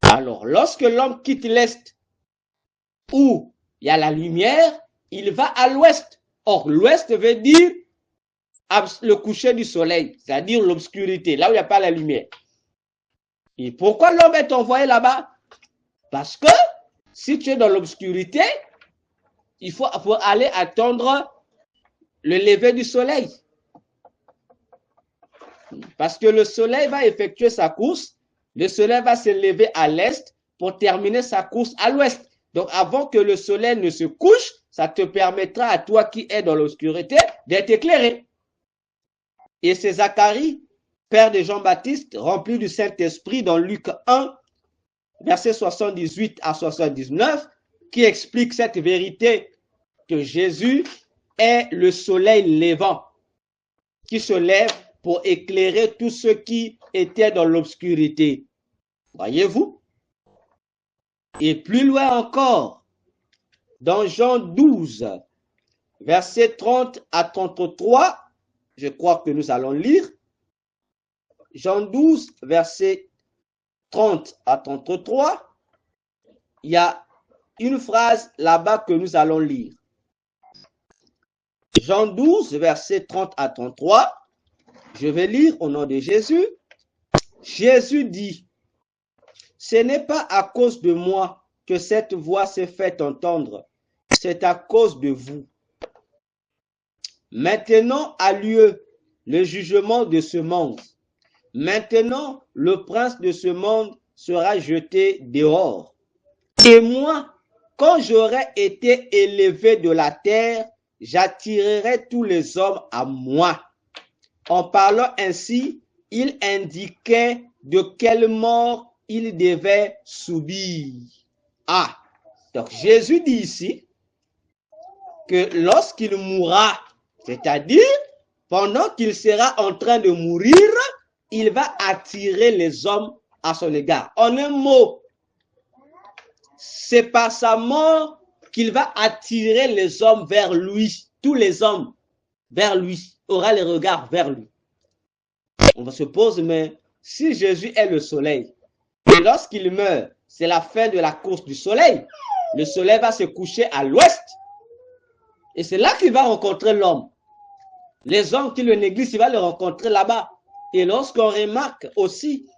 Alors, lorsque l'homme quitte l'Est, où il y a la lumière, il va à l'Ouest. Or, l'Ouest veut dire le coucher du soleil, c'est-à-dire l'obscurité, là où il n'y a pas la lumière. Et pourquoi l'homme est envoyé là-bas? Parce que si tu es dans l'obscurité, il faut aller attendre le lever du soleil. Parce que le soleil va effectuer sa course, le soleil va se lever à l'est pour terminer sa course à l'ouest. Donc avant que le soleil ne se couche, ça te permettra à toi qui es dans l'obscurité d'être éclairé. Et c'est Zacharie, père de Jean-Baptiste, rempli du Saint-Esprit dans Luc 1, versets 78 à 79, qui explique cette vérité que Jésus est le soleil levant qui se lève pour éclairer tous ceux qui étaient dans l'obscurité. Voyez-vous? Et plus loin encore, dans Jean 12, versets 30 à 33, je crois que nous allons lire. Jean 12, versets 30 à 33, il y a une phrase là-bas que nous allons lire. Jean 12, versets 30 à 33, je vais lire au nom de Jésus. Jésus dit, « Ce n'est pas à cause de moi que cette voix s'est fait entendre, c'est à cause de vous. Maintenant a lieu le jugement de ce monde. Maintenant, le prince de ce monde sera jeté dehors. Et moi, quand j'aurai été élevé de la terre, j'attirerai tous les hommes à moi. » En parlant ainsi, il indiquait de quelle mort il devait subir. Ah, donc Jésus dit ici que lorsqu'il mourra, c'est-à-dire pendant qu'il sera en train de mourir, il va attirer les hommes à son égard. En un mot, c'est par sa mort qu'il va attirer les hommes vers lui. Tous les hommes vers lui, aura les regards vers lui. On se pose, mais si Jésus est le soleil, et lorsqu'il meurt, c'est la fin de la course du soleil, le soleil va se coucher à l'ouest, et c'est là qu'il va rencontrer l'homme. Les hommes qui le négligent, il va le rencontrer là-bas. Et lorsqu'on remarque aussi,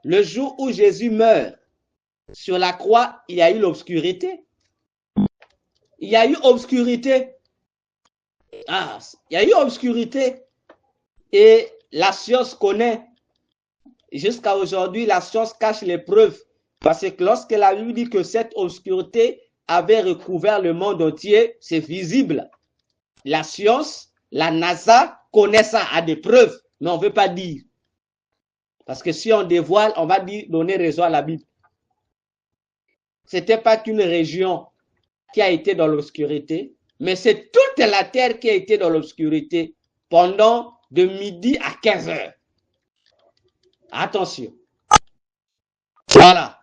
le jour où Jésus meurt, sur la croix, il y a eu l'obscurité. Il y a eu obscurité. Ah, il y a eu obscurité. Et la science connaît. Jusqu'à aujourd'hui, la science cache les preuves. Parce que lorsque la Bible dit que cette obscurité avait recouvert le monde entier, c'est visible. La science, la NASA connaît ça, a des preuves, mais on ne veut pas dire. Parce que si on dévoile, on va donner raison à la Bible. Ce n'était pas qu'une région qui a été dans l'obscurité, mais c'est toute la terre qui a été dans l'obscurité pendant de midi à 15 heures. Attention. Voilà.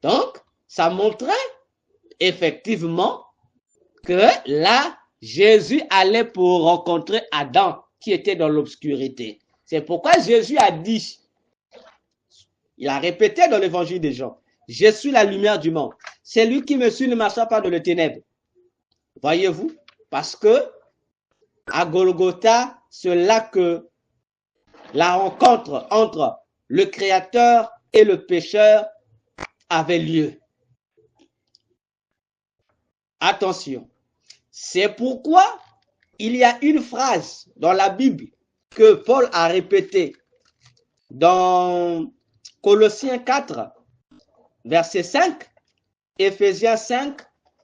Donc, ça montrait effectivement que là, Jésus allait pour rencontrer Adam qui était dans l'obscurité. C'est pourquoi Jésus a dit, il a répété dans l'évangile de Jean, « Je suis la lumière du monde. C'est lui qui me suit ne marchera pas dans les ténèbres. » Voyez-vous? Parce que à Golgotha, c'est là que la rencontre entre le Créateur et le pécheur avait lieu. Attention, c'est pourquoi il y a une phrase dans la Bible que Paul a répétée dans Colossiens 4, verset 5, Éphésiens 5,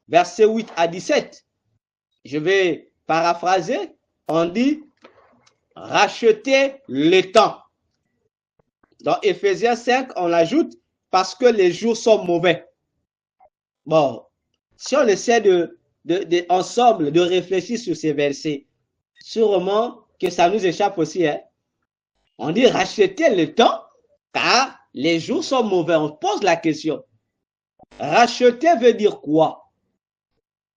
verset 8 à 17. Je vais paraphraser, on dit « racheter le temps ». Dans Éphésiens 5, on ajoute « parce que les jours sont mauvais ». Bon, si on essaie ensemble de réfléchir sur ces versets, sûrement que ça nous échappe aussi. Hein? On dit « racheter le temps » car les jours sont mauvais. On pose la question. Racheter veut dire quoi?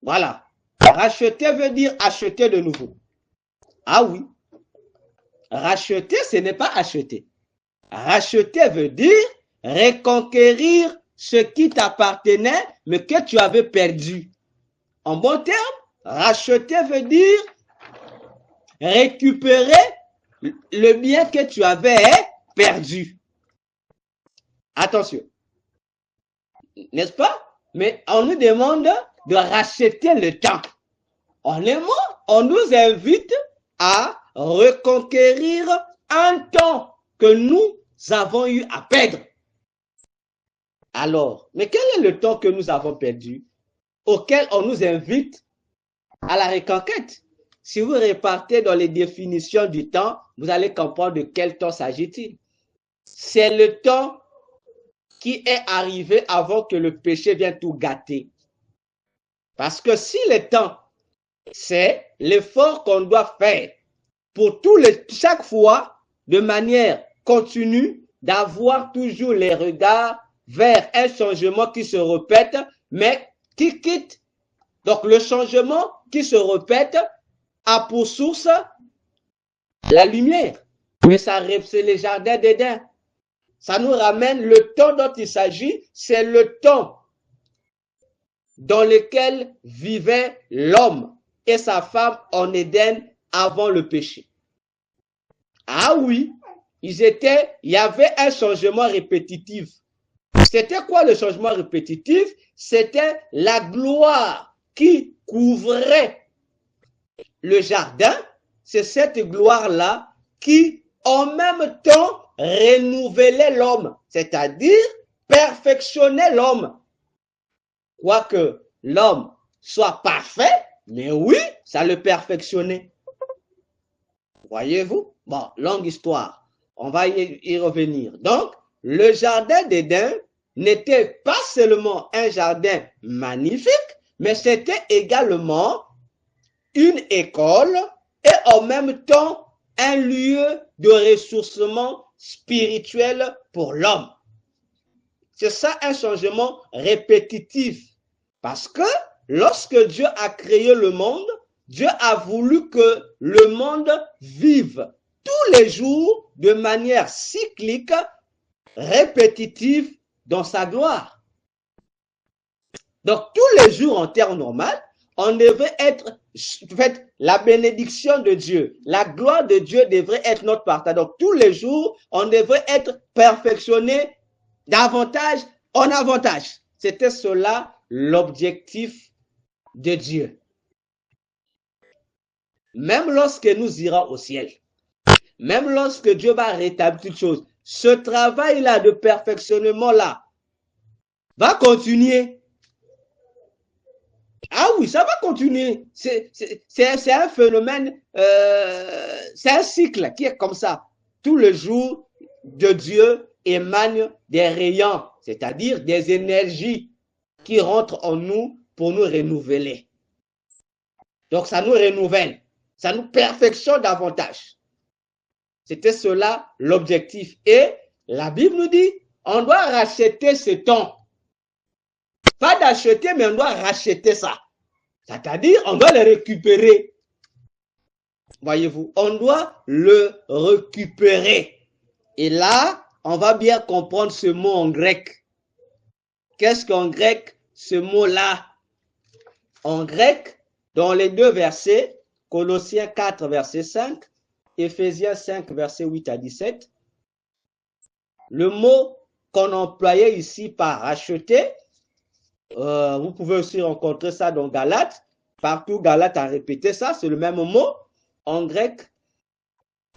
Voilà. Racheter veut dire acheter de nouveau. Ah oui. Racheter, ce n'est pas acheter. Racheter veut dire reconquérir ce qui t'appartenait, mais que tu avais perdu. En bon terme, racheter veut dire récupérer le bien que tu avais perdu. Attention. N'est-ce pas? Mais on nous demande de racheter le temps. En un mot, on nous invite à reconquérir un temps que nous avons eu à perdre. Alors, mais quel est le temps que nous avons perdu, auquel on nous invite à la reconquête? Si vous repartez dans les définitions du temps, vous allez comprendre de quel temps s'agit-il. C'est le temps qui est arrivé avant que le péché vienne tout gâter. Parce que si le temps, c'est l'effort qu'on doit faire pour chaque fois, de manière continue, d'avoir toujours les regards vers un changement qui se répète, mais qui quitte. Donc le changement qui se répète a pour source la lumière. Mais ça, c'est les jardins d'Éden. Ça nous ramène le temps dont il s'agit, c'est le temps dans lequel vivait l'homme et sa femme en Éden avant le péché. Ah oui, il y avait un changement répétitif. C'était quoi le changement répétitif? C'était la gloire qui couvrait le jardin. C'est cette gloire-là qui, en même temps, renouvelait l'homme, c'est-à-dire perfectionnait l'homme. Quoique l'homme soit parfait, mais oui, ça le perfectionnait. Voyez-vous? Bon, longue histoire. On va y revenir. Donc, le jardin d'Éden n'était pas seulement un jardin magnifique, mais c'était également une école et en même temps un lieu de ressourcement spirituel pour l'homme. C'est ça un changement répétitif. Parce que lorsque Dieu a créé le monde, Dieu a voulu que le monde vive tous les jours de manière cyclique, répétitive dans sa gloire. Donc tous les jours en termes normaux, on devait être, en fait, la bénédiction de Dieu, la gloire de Dieu devrait être notre partage. Donc tous les jours, on devrait être perfectionné davantage en avantage. C'était cela l'objectif de Dieu. Même lorsque nous irons au ciel, même lorsque Dieu va rétablir toutes choses, ce travail-là de perfectionnement-là va continuer. Ah oui, ça va continuer. C'est un phénomène, c'est un cycle qui est comme ça. Tout le jour de Dieu émane des rayons, c'est-à-dire des énergies qui rentrent en nous pour nous renouveler. Donc ça nous renouvelle, ça nous perfectionne davantage. C'était cela l'objectif. Et la Bible nous dit, on doit racheter ce temps. Pas d'acheter, mais on doit racheter ça. C'est-à-dire, on doit le récupérer. Voyez-vous, on doit le récupérer. Et là, on va bien comprendre ce mot en grec. Qu'est-ce qu'en grec, ce mot-là? En grec, dans les deux versets, Colossiens 4, verset 5, Éphésiens 5, verset 8 à 17, le mot qu'on employait ici par racheter, vous pouvez aussi rencontrer ça dans Galates. Partout, Galates a répété ça, c'est le même mot. En grec,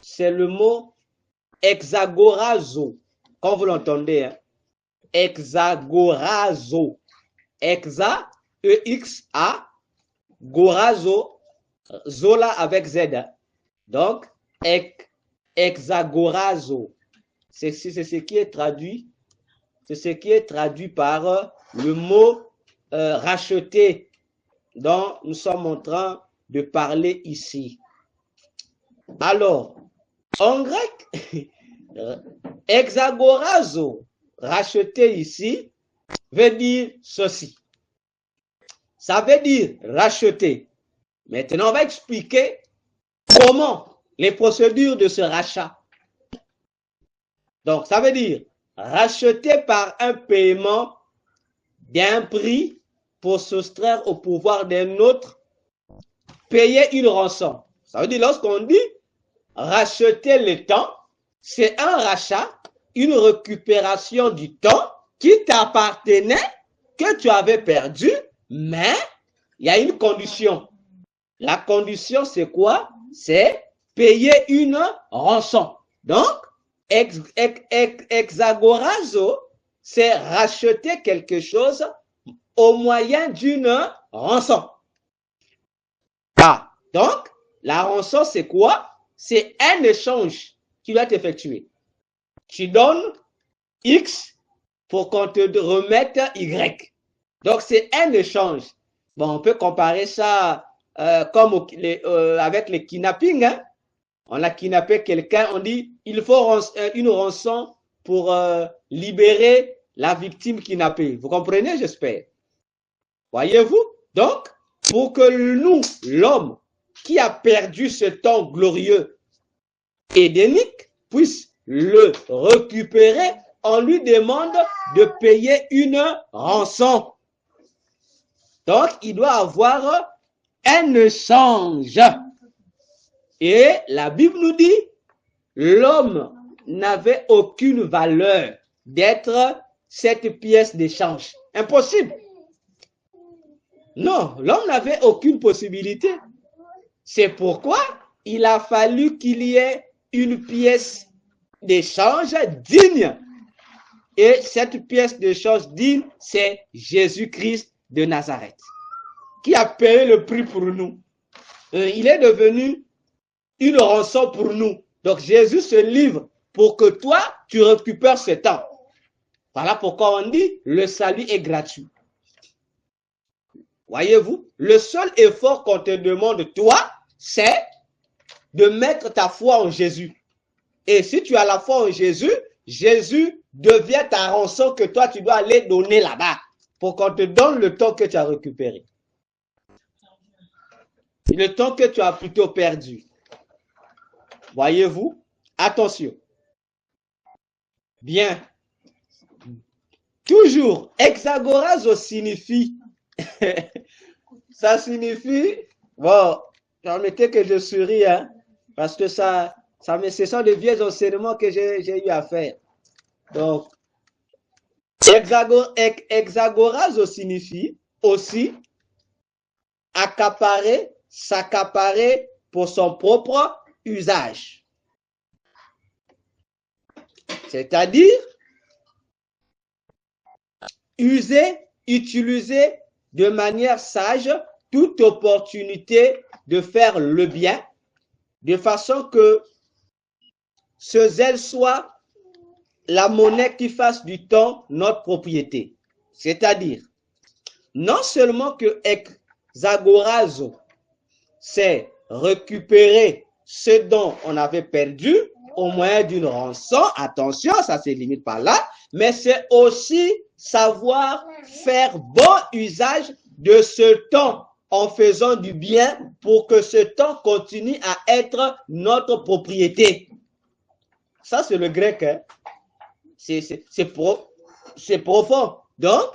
c'est le mot exagorazo. Quand vous l'entendez, hein? Exagorazo. Exa, E-X-A, gorazo, zola avec Z. Donc, exagorazo. C'est ce qui est traduit. C'est ce qui est traduit par le mot racheter dont nous sommes en train de parler ici. Alors, en grec, exagorazo, racheter ici, veut dire ceci. Ça veut dire racheter. Maintenant, on va expliquer comment les procédures de ce rachat. Donc, ça veut dire racheter par un paiement d'un prix pour soustraire au pouvoir d'un autre, payer une rançon. Ça veut dire lorsqu'on dit racheter le temps, c'est un rachat, une récupération du temps qui t'appartenait, que tu avais perdu, mais il y a une condition. La condition, c'est quoi? C'est payer une rançon. Donc, exagorazo, c'est racheter quelque chose au moyen d'une rançon. Ah, donc, la rançon, c'est quoi? C'est un échange qui doit être effectué. Tu donnes X pour qu'on te remette Y. Donc, c'est un échange. Bon, on peut comparer ça comme avec les kidnappings. Hein? On a kidnappé quelqu'un, on dit il faut une rançon pour libérer la victime kidnappée. Vous comprenez, j'espère. Voyez-vous? Donc, pour que nous, l'homme qui a perdu ce temps glorieux édénique, puisse le récupérer, on lui demande de payer une rançon. Donc, il doit avoir un échange. Et la Bible nous dit, l'homme n'avait aucune valeur d'être cette pièce d'échange. Impossible. Non, l'homme n'avait aucune possibilité. C'est pourquoi il a fallu qu'il y ait une pièce d'échange digne. Et cette pièce d'échange digne, c'est Jésus-Christ de Nazareth, qui a payé le prix pour nous. Il est devenu une rançon pour nous. Donc Jésus se livre pour que toi, tu récupères ce temps. Voilà pourquoi on dit, le salut est gratuit. Voyez-vous, le seul effort qu'on te demande, toi, c'est de mettre ta foi en Jésus. Et si tu as la foi en Jésus, Jésus devient ta rançon que toi, tu dois aller donner là-bas pour qu'on te donne le temps que tu as récupéré. Le temps que tu as plutôt perdu. Voyez-vous? Attention. Bien. Toujours, hexagorazo signifie, ça signifie, bon, permettez que je souris, hein, parce que ce sont de vieux enseignements que j'ai eu à faire. Donc, hexagorazo signifie aussi accaparer, s'accaparer pour son propre usage. C'est-à-dire, utiliser de manière sage toute opportunité de faire le bien, de façon que ce zèle soit la monnaie qui fasse du temps notre propriété. C'est-à-dire, non seulement que hexagorazo, c'est récupérer ce dont on avait perdu au moyen d'une rançon, attention, ça ne se limite pas là, mais c'est aussi savoir faire bon usage de ce temps en faisant du bien pour que ce temps continue à être notre propriété. Ça, c'est le grec. Hein? C'est profond. Donc,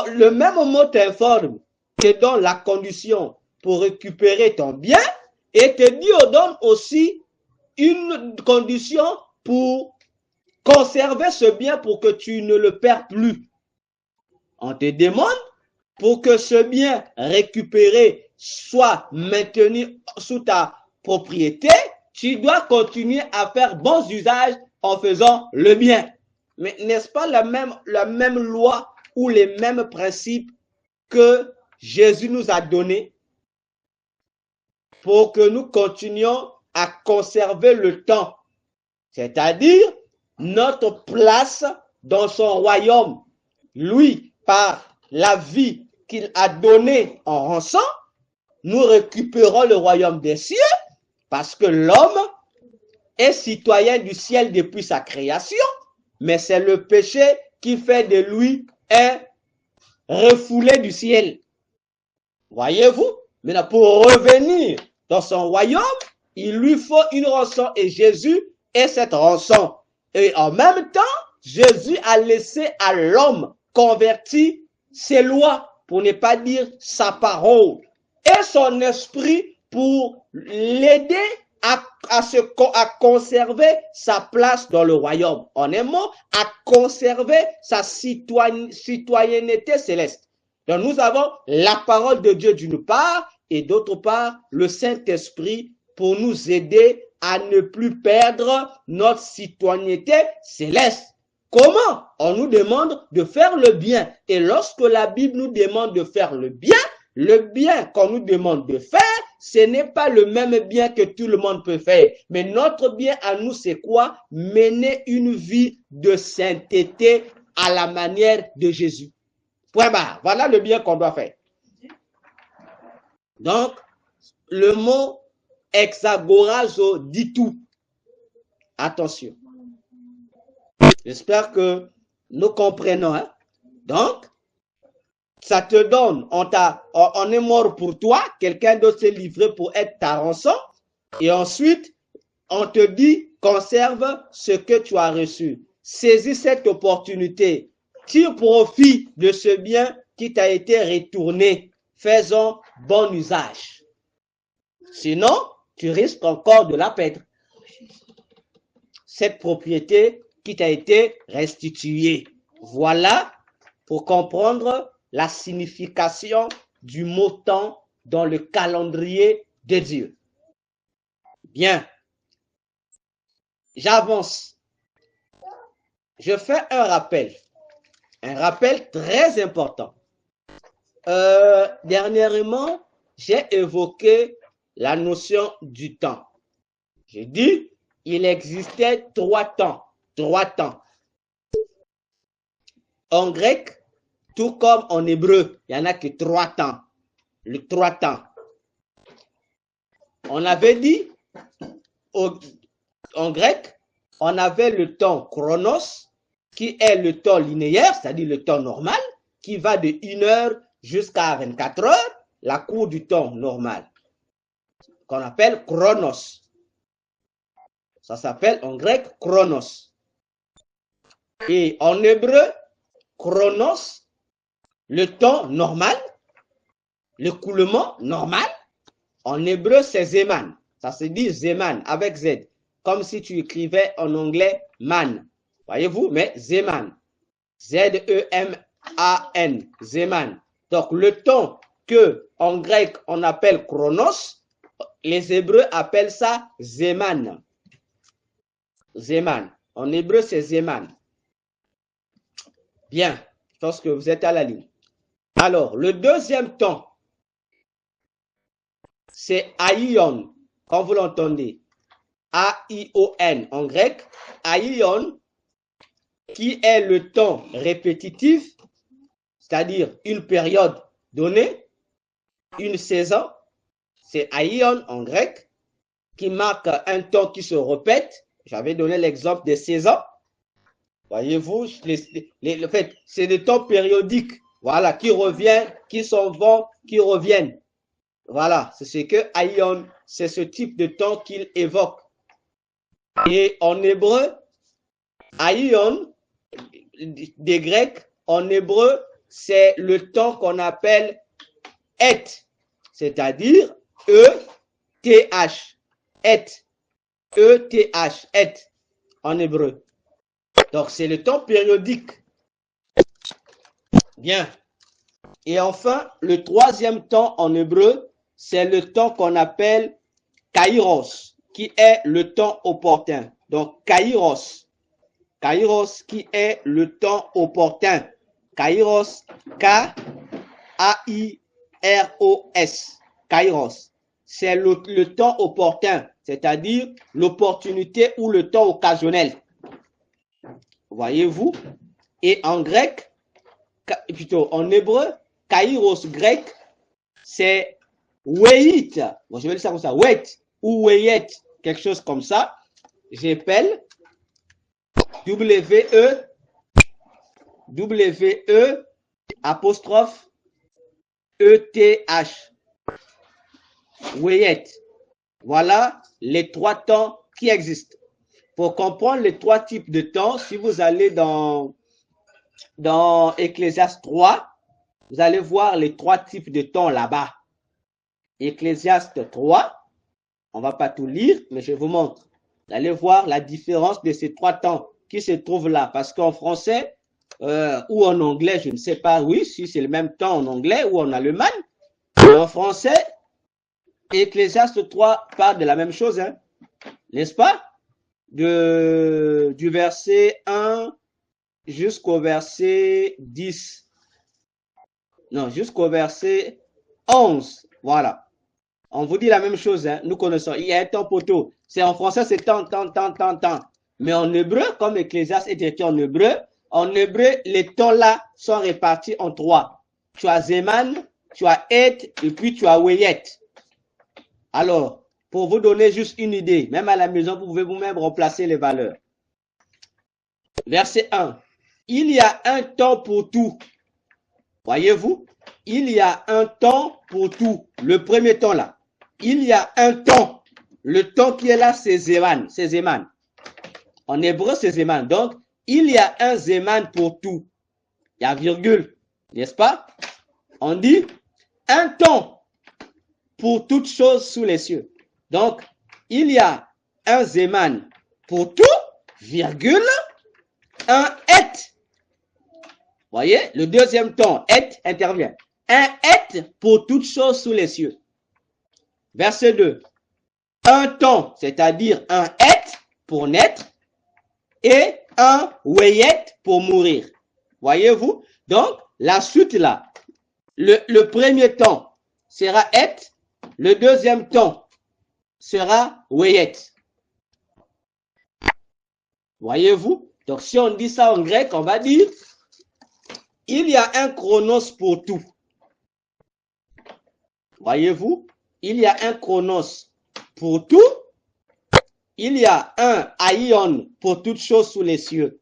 le même mot t'informe te donne la condition pour récupérer ton bien et te donne aussi une condition pour conserver ce bien pour que tu ne le perds plus. On te demande pour que ce bien récupéré soit maintenu sous ta propriété, tu dois continuer à faire bons usages en faisant le bien. Mais n'est-ce pas la même loi ou les mêmes principes que Jésus nous a donnés pour que nous continuions à conserver le temps, c'est-à-dire notre place dans son royaume. Lui, par la vie qu'il a donnée en rançon, nous récupérons le royaume des cieux parce que l'homme est citoyen du ciel depuis sa création, mais c'est le péché qui fait de lui un refoulé du ciel. Voyez-vous? Maintenant, pour revenir dans son royaume, il lui faut une rançon et Jésus est cette rançon. Et en même temps, Jésus a laissé à l'homme converti ses lois, pour ne pas dire sa parole, et son esprit pour l'aider à conserver sa place dans le royaume. En un mot, à conserver sa citoyenneté céleste. Donc nous avons la parole de Dieu d'une part et d'autre part le Saint-Esprit pour nous aider à ne plus perdre notre citoyenneté céleste. Comment? On nous demande de faire le bien. Et lorsque la Bible nous demande de faire le bien qu'on nous demande de faire, ce n'est pas le même bien que tout le monde peut faire. Mais notre bien à nous, c'est quoi? Mener une vie de sainteté à la manière de Jésus. Point barre. Voilà le bien qu'on doit faire. Donc, le mot hexagorazo dit tout. Attention. J'espère que nous comprenons. Hein? Donc, ça te donne, on est mort pour toi, quelqu'un d'autre s'est livré pour être ta rançon, et ensuite, on te dit, conserve ce que tu as reçu. Saisis cette opportunité. Tire profit de ce bien qui t'a été retourné. Faisons bon usage. Sinon, tu risques encore de la perdre. Cette propriété qui t'a été restituée. Voilà pour comprendre la signification du mot temps dans le calendrier de Dieu. Bien. J'avance. Je fais un rappel très important. Dernièrement, j'ai évoqué la notion du temps. J'ai dit, il existait trois temps. En grec, tout comme en hébreu, il n'y en a que trois temps. Le trois temps. On avait dit, en grec, on avait le temps chronos, qui est le temps linéaire, c'est-à-dire le temps normal, qui va de 1 heure jusqu'à 24 heures, la cour du temps normal, qu'on appelle chronos. Ça s'appelle en grec chronos. Et en hébreu, chronos, le temps normal, l'écoulement normal, en hébreu c'est zeman. Ça se dit zeman avec Z, comme si tu écrivais en anglais man. Voyez-vous, mais zeman. Z-E-M-A-N, zeman. Donc le temps que en grec on appelle chronos, les Hébreux appellent ça zeman. Zeman. En hébreu c'est zeman. Bien, je pense que vous êtes à la ligne. Alors, le deuxième temps, c'est aion, quand vous l'entendez. A-I-O-N en grec. Aion, qui est le temps répétitif, c'est-à-dire une période donnée, une saison. C'est aion en grec, qui marque un temps qui se répète. J'avais donné l'exemple des saisons. Voyez-vous, le fait, c'est des temps périodiques. Voilà, qui reviennent, qui s'en vont, qui reviennent. Voilà, c'est ce que aion, c'est ce type de temps qu'il évoque. Et en hébreu, aion, des Grecs, en hébreu, c'est le temps qu'on appelle et, c'est-à-dire E-T-H, et, E-T-H, et, en hébreu. Donc, c'est le temps périodique. Bien. Et enfin, le troisième temps en hébreu, c'est le temps qu'on appelle kairos, qui est le temps opportun. Donc, kairos. Kairos qui est le temps opportun. Kairos, K-A-I-R-O-S. Kairos. C'est le temps opportun, c'est-à-dire l'opportunité ou le temps occasionnel. Voyez-vous? Et en grec, plutôt en hébreu, kairos grec, c'est weit. Bon, je vais dire ça comme ça, wait ou weyet, quelque chose comme ça. J'appelle W-E apostrophe E-T-H. Weyet. Voilà les trois temps qui existent. Pour comprendre les trois types de temps, si vous allez dans Ecclésiaste 3, vous allez voir les trois types de temps là-bas. Ecclésiaste 3, on ne va pas tout lire, mais je vous montre. Vous allez voir la différence de ces trois temps qui se trouvent là. Parce qu'en français ou en anglais, je ne sais pas, oui, si c'est le même temps en anglais ou en allemand. Mais en français, Ecclésiaste 3 parle de la même chose, hein, n'est-ce pas? Du verset 1 jusqu'au verset 10. Non, jusqu'au verset 11. Voilà. On vous dit la même chose, hein. Nous connaissons. Il y a un temps poteau. C'est en français, c'est temps. Mais en hébreu, comme Ecclésiaste est écrit en hébreu, En hébreu, les temps là sont répartis en 3. Tu as Zeman, tu as Et et puis tu as Weyet. Alors, pour vous donner juste une idée, même à la maison, vous pouvez vous-même remplacer les valeurs. Verset 1. Il y a un temps pour tout. Voyez-vous? Il y a un temps pour tout. Le premier temps là. Il y a un temps. Le temps qui est là, c'est Zeman. C'est Zeman. En hébreu, c'est Zeman. Donc, il y a un Zeman pour tout. Il y a virgule. N'est-ce pas? On dit un temps pour toutes choses sous les cieux. Donc, il y a un Zeman pour tout, virgule, un Et. Voyez, le deuxième temps, Et intervient. Un Et pour toutes choses sous les cieux. Verset 2. Un temps, c'est-à-dire un Et pour naître et un Weyet pour mourir. Voyez-vous? Donc, la suite là, le premier temps sera Et, le deuxième temps sera Weyet. Voyez-vous? Donc, si on dit ça en grec, on va dire il y a un chronos pour tout. Voyez-vous? Il y a un chronos pour tout. Il y a un aion pour toutes choses sous les cieux.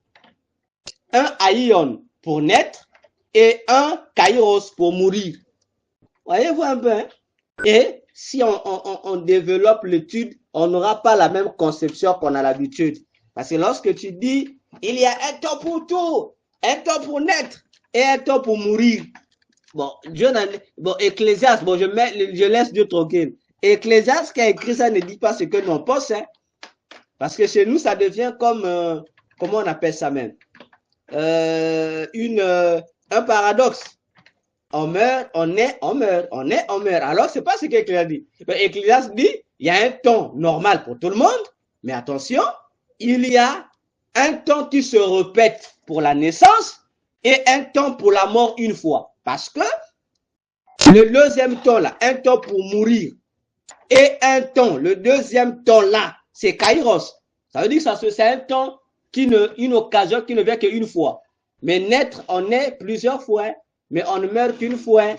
Un aion pour naître et un kairos pour mourir. Voyez-vous un peu? Hein? Et si on développe l'étude, on n'aura pas la même conception qu'on a l'habitude. Parce que lorsque tu dis, il y a un temps pour tout, un temps pour naître et un temps pour mourir. Bon, Ecclésiaste, bon, je laisse Dieu tranquille. Ecclésiaste qui a écrit ça ne dit pas ce que nous en pensons. Hein? Parce que chez nous, ça devient comme, comment on appelle ça même? Un paradoxe. On meurt, on naît, on meurt, on naît, on meurt. Alors, c'est pas ce qu'Ecclésiaste dit. Ecclésiaste dit, il y a un temps normal pour tout le monde, mais attention, il y a un temps qui se répète pour la naissance et un temps pour la mort une fois. Parce que le deuxième temps là, un temps pour mourir et un temps, le deuxième temps là, c'est Kairos. Ça veut dire que c'est un temps, une occasion qui ne vient qu'une fois. Mais naître, on naît plusieurs fois, mais on ne meurt qu'une fois.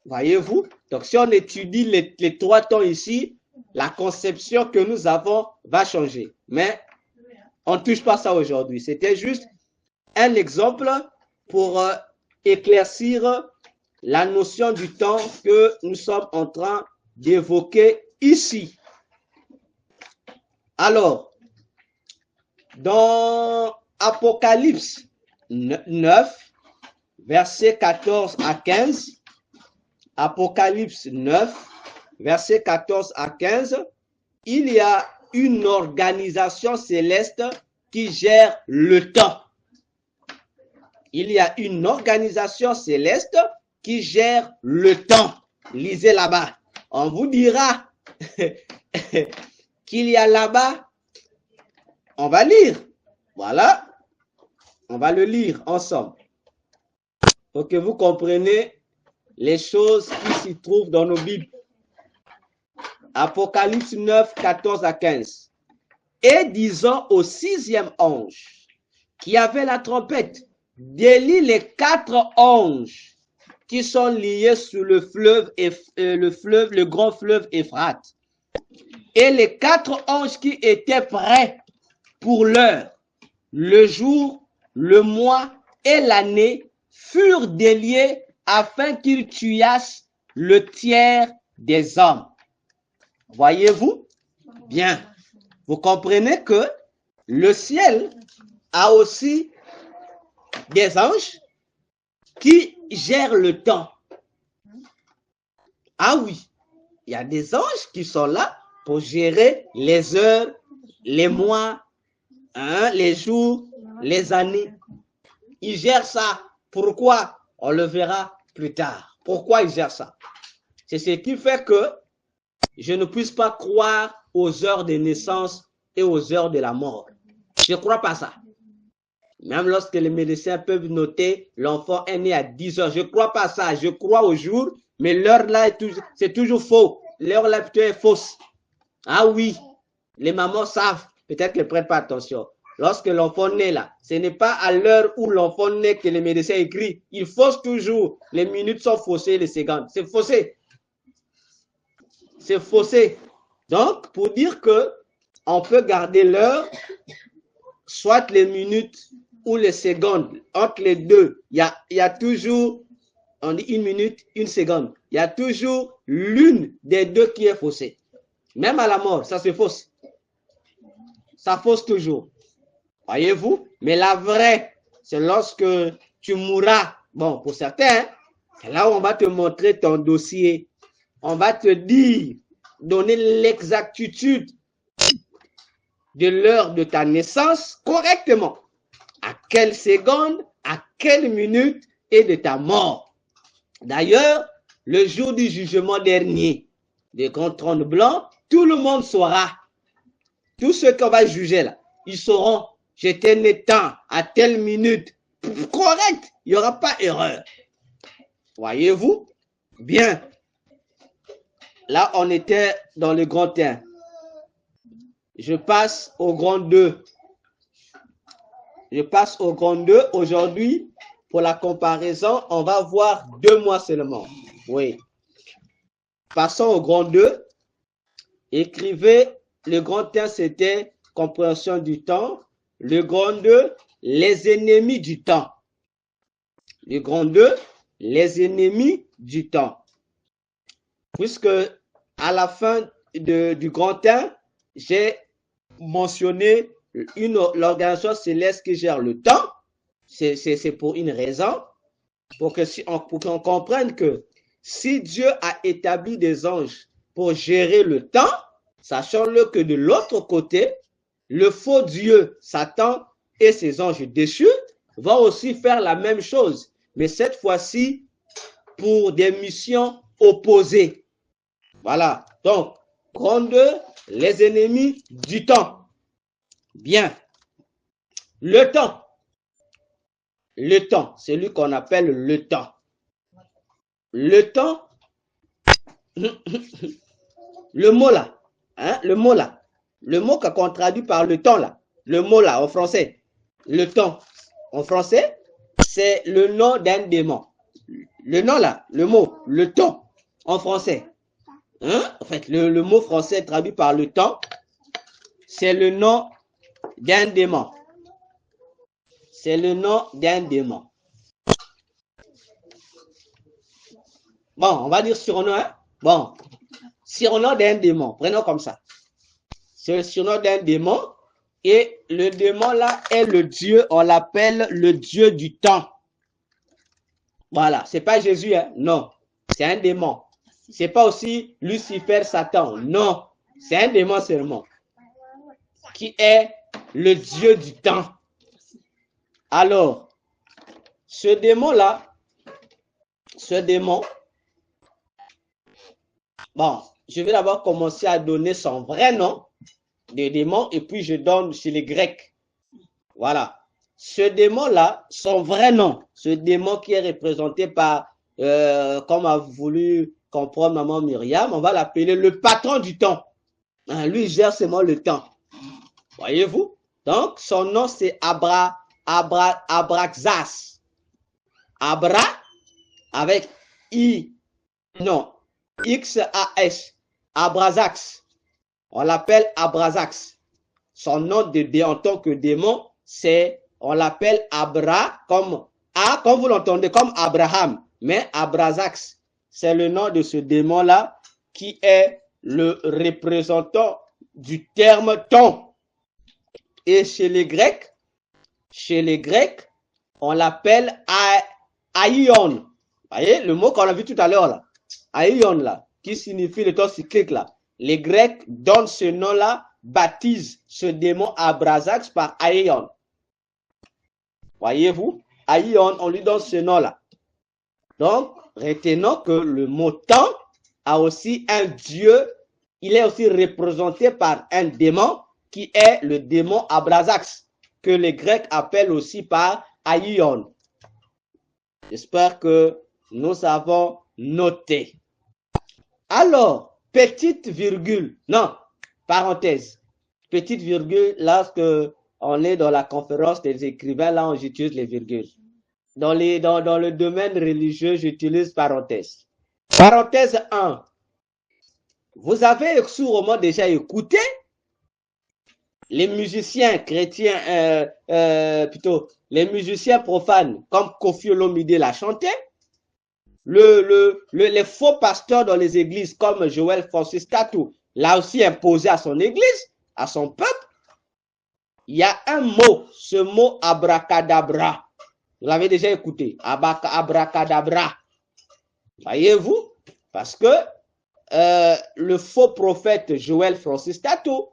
Voyez-vous? Donc si on étudie les 3 temps ici, la conception que nous avons va changer. Mais on ne touche pas ça aujourd'hui. C'était juste un exemple pour éclaircir la notion du temps que nous sommes en train d'évoquer ici. Alors, dans Apocalypse 9, versets 14 à 15, Apocalypse 9, versets 14 à 15, il y a une organisation céleste qui gère le temps. Il y a une organisation céleste qui gère le temps. Lisez là-bas. On vous dira qu'il y a là-bas. On va lire. Voilà. On va le lire ensemble. Pour que vous compreniez les choses qui s'y trouvent dans nos Bibles. Apocalypse 9, 14 à 15. Et disant au 6e ange qui avait la trompette, délie les 4 anges qui sont liés sur le grand fleuve Euphrate. Et les 4 anges qui étaient prêts pour l'heure, le jour, le mois et l'année furent déliés afin qu'ils tuassent le tiers des hommes. Voyez-vous? Bien. Vous comprenez que le ciel a aussi des anges qui gèrent le temps. Ah oui, il y a des anges qui sont là pour gérer les heures, les mois, les jours, les années. Ils gèrent ça. Pourquoi? On le verra plus tard. Pourquoi ils gèrent ça? C'est ce qui fait que je ne puisse pas croire aux heures de naissance et aux heures de la mort. Je ne crois pas ça. Même lorsque les médecins peuvent noter l'enfant est né à 10 heures, je ne crois pas ça. Je crois au jour, mais l'heure là, c'est toujours faux. L'heure là plutôt est fausse. Ah oui, les mamans savent, peut-être qu'elles ne prêtent pas attention. lorsque l'enfant naît là, ce n'est pas à l'heure où l'enfant naît que le médecin écrit. Il fausse toujours. Les minutes sont faussées, les secondes. C'est faussé. C'est faussé. Donc, pour dire que on peut garder l'heure, soit les minutes ou les secondes, entre les deux, il y a toujours, on dit une minute, une seconde. Il y a toujours l'une des deux qui est faussée. Même à la mort, ça se fausse. Ça fausse toujours. Voyez-vous? Mais la vraie, c'est lorsque tu mourras. Bon, pour certains, c'est là où on va te montrer ton dossier. On va te dire, donner l'exactitude de l'heure de ta naissance correctement. À quelle seconde, à quelle minute et de ta mort. D'ailleurs, le jour du jugement dernier, des grands trônes blancs, tout le monde saura. Tous ceux qu'on va juger là, ils sauront, j'étais né tant, à telle minute. Correct, il n'y aura pas erreur. Voyez-vous? Bien. Là, on était dans le grand 1. Je passe au grand 2. Je passe au grand 2. Aujourd'hui, pour la comparaison, on va voir 2 mois seulement. Oui. Passons au grand 2. Écrivez, le grand 1, c'était compréhension du temps. Le grand 2, les ennemis du temps. Le grand 2, les ennemis du temps. Puisque à la fin du grand 1, j'ai mentionné l'organisation céleste qui gère le temps. C'est pour une raison, pour qu'on comprenne que si Dieu a établi des anges pour gérer le temps, sachant-le que de l'autre côté, le faux Dieu, Satan et ses anges déchus vont aussi faire la même chose, mais cette fois-ci pour des missions opposées. Voilà, donc, grand 2, les ennemis du temps. Bien. Le temps, c'est lui qu'on appelle le temps. Le temps, le mot là, hein, le mot qu'on traduit par le temps là, le mot là en français, le temps en français, c'est le nom d'un démon. Le nom là, le mot, le temps en français. Hein? En fait, le mot français traduit par le temps, c'est le nom d'un démon. C'est le nom d'un démon. Bon, on va dire surnom, hein? Bon, surnom d'un démon, prenons comme ça. C'est le surnom d'un démon, et le démon là est le Dieu, on l'appelle le Dieu du temps. Voilà, c'est pas Jésus, hein? Non, c'est un démon. C'est pas aussi Lucifer, Satan, non, c'est un démon seulement, qui est le Dieu du temps. Alors, ce démon-là, bon, je vais d'abord commencer à donner son vrai nom de démon, et puis je donne chez les Grecs. Voilà. Ce démon-là, son vrai nom, ce démon qui est représenté par, comme a voulu comprendre maman Myriam, on va l'appeler le patron du temps. Hein, lui, il gère seulement le temps. Voyez-vous? Donc, son nom, c'est Abraxas. Abra, avec X-A-S. Abrasax. On l'appelle Abrasax. Son nom en tant que démon, on l'appelle Abra, comme vous l'entendez, comme Abraham. Mais Abrasax, c'est le nom de ce démon-là qui est le représentant du terme temps. Et chez les Grecs, on l'appelle Aion. Vous voyez, le mot qu'on a vu tout à l'heure là. Aion là, qui signifie le temps cyclique là. Les Grecs donnent ce nom-là, baptisent ce démon Abrasax par Aion. Voyez-vous, Aion, on lui donne ce nom-là. Donc, retenons que le mot temps a aussi un dieu, il est aussi représenté par un démon qui est le démon Abrasax, que les Grecs appellent aussi par Aion. J'espère que nous avons noté. Alors, petite virgule, non, parenthèse, petite virgule, lorsque on est dans la conférence des écrivains, là où j'utilise les virgules. Dans le domaine religieux, j'utilise parenthèse. Parenthèse 1. Vous avez sûrement déjà écouté les musiciens chrétiens, plutôt les musiciens profanes, comme Koffi Olomide l'a chanté, les faux pasteurs dans les églises, comme Joël Francis Tatou, l'a aussi imposé à son église, à son peuple. Il y a un mot, ce mot abracadabra. Vous l'avez déjà écouté, abracadabra. Voyez-vous? Parce que le faux prophète Joël Francis Tatou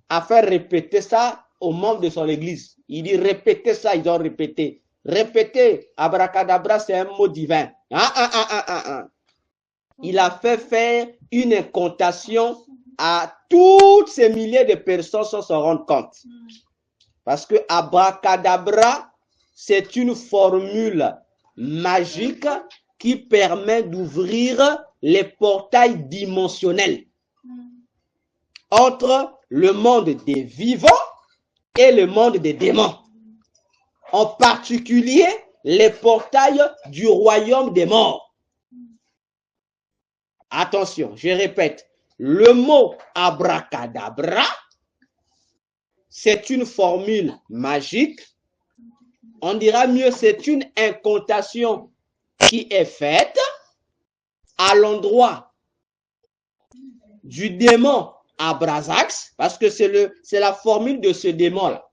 a fait répéter ça aux membres de son église. Il dit répétez ça, ils ont répété. Répétez, abracadabra, c'est un mot divin. Il a fait faire une incantation à toutes ces milliers de personnes sans s'en rendre compte. Parce que abracadabra, c'est une formule magique qui permet d'ouvrir les portails dimensionnels entre le monde des vivants et le monde des démons. En particulier, les portails du royaume des morts. Attention, je répète, le mot abracadabra, c'est une formule magique. On dira mieux, c'est une incantation qui est faite à l'endroit du démon Abrasax, parce que c'est la formule de ce démon-là.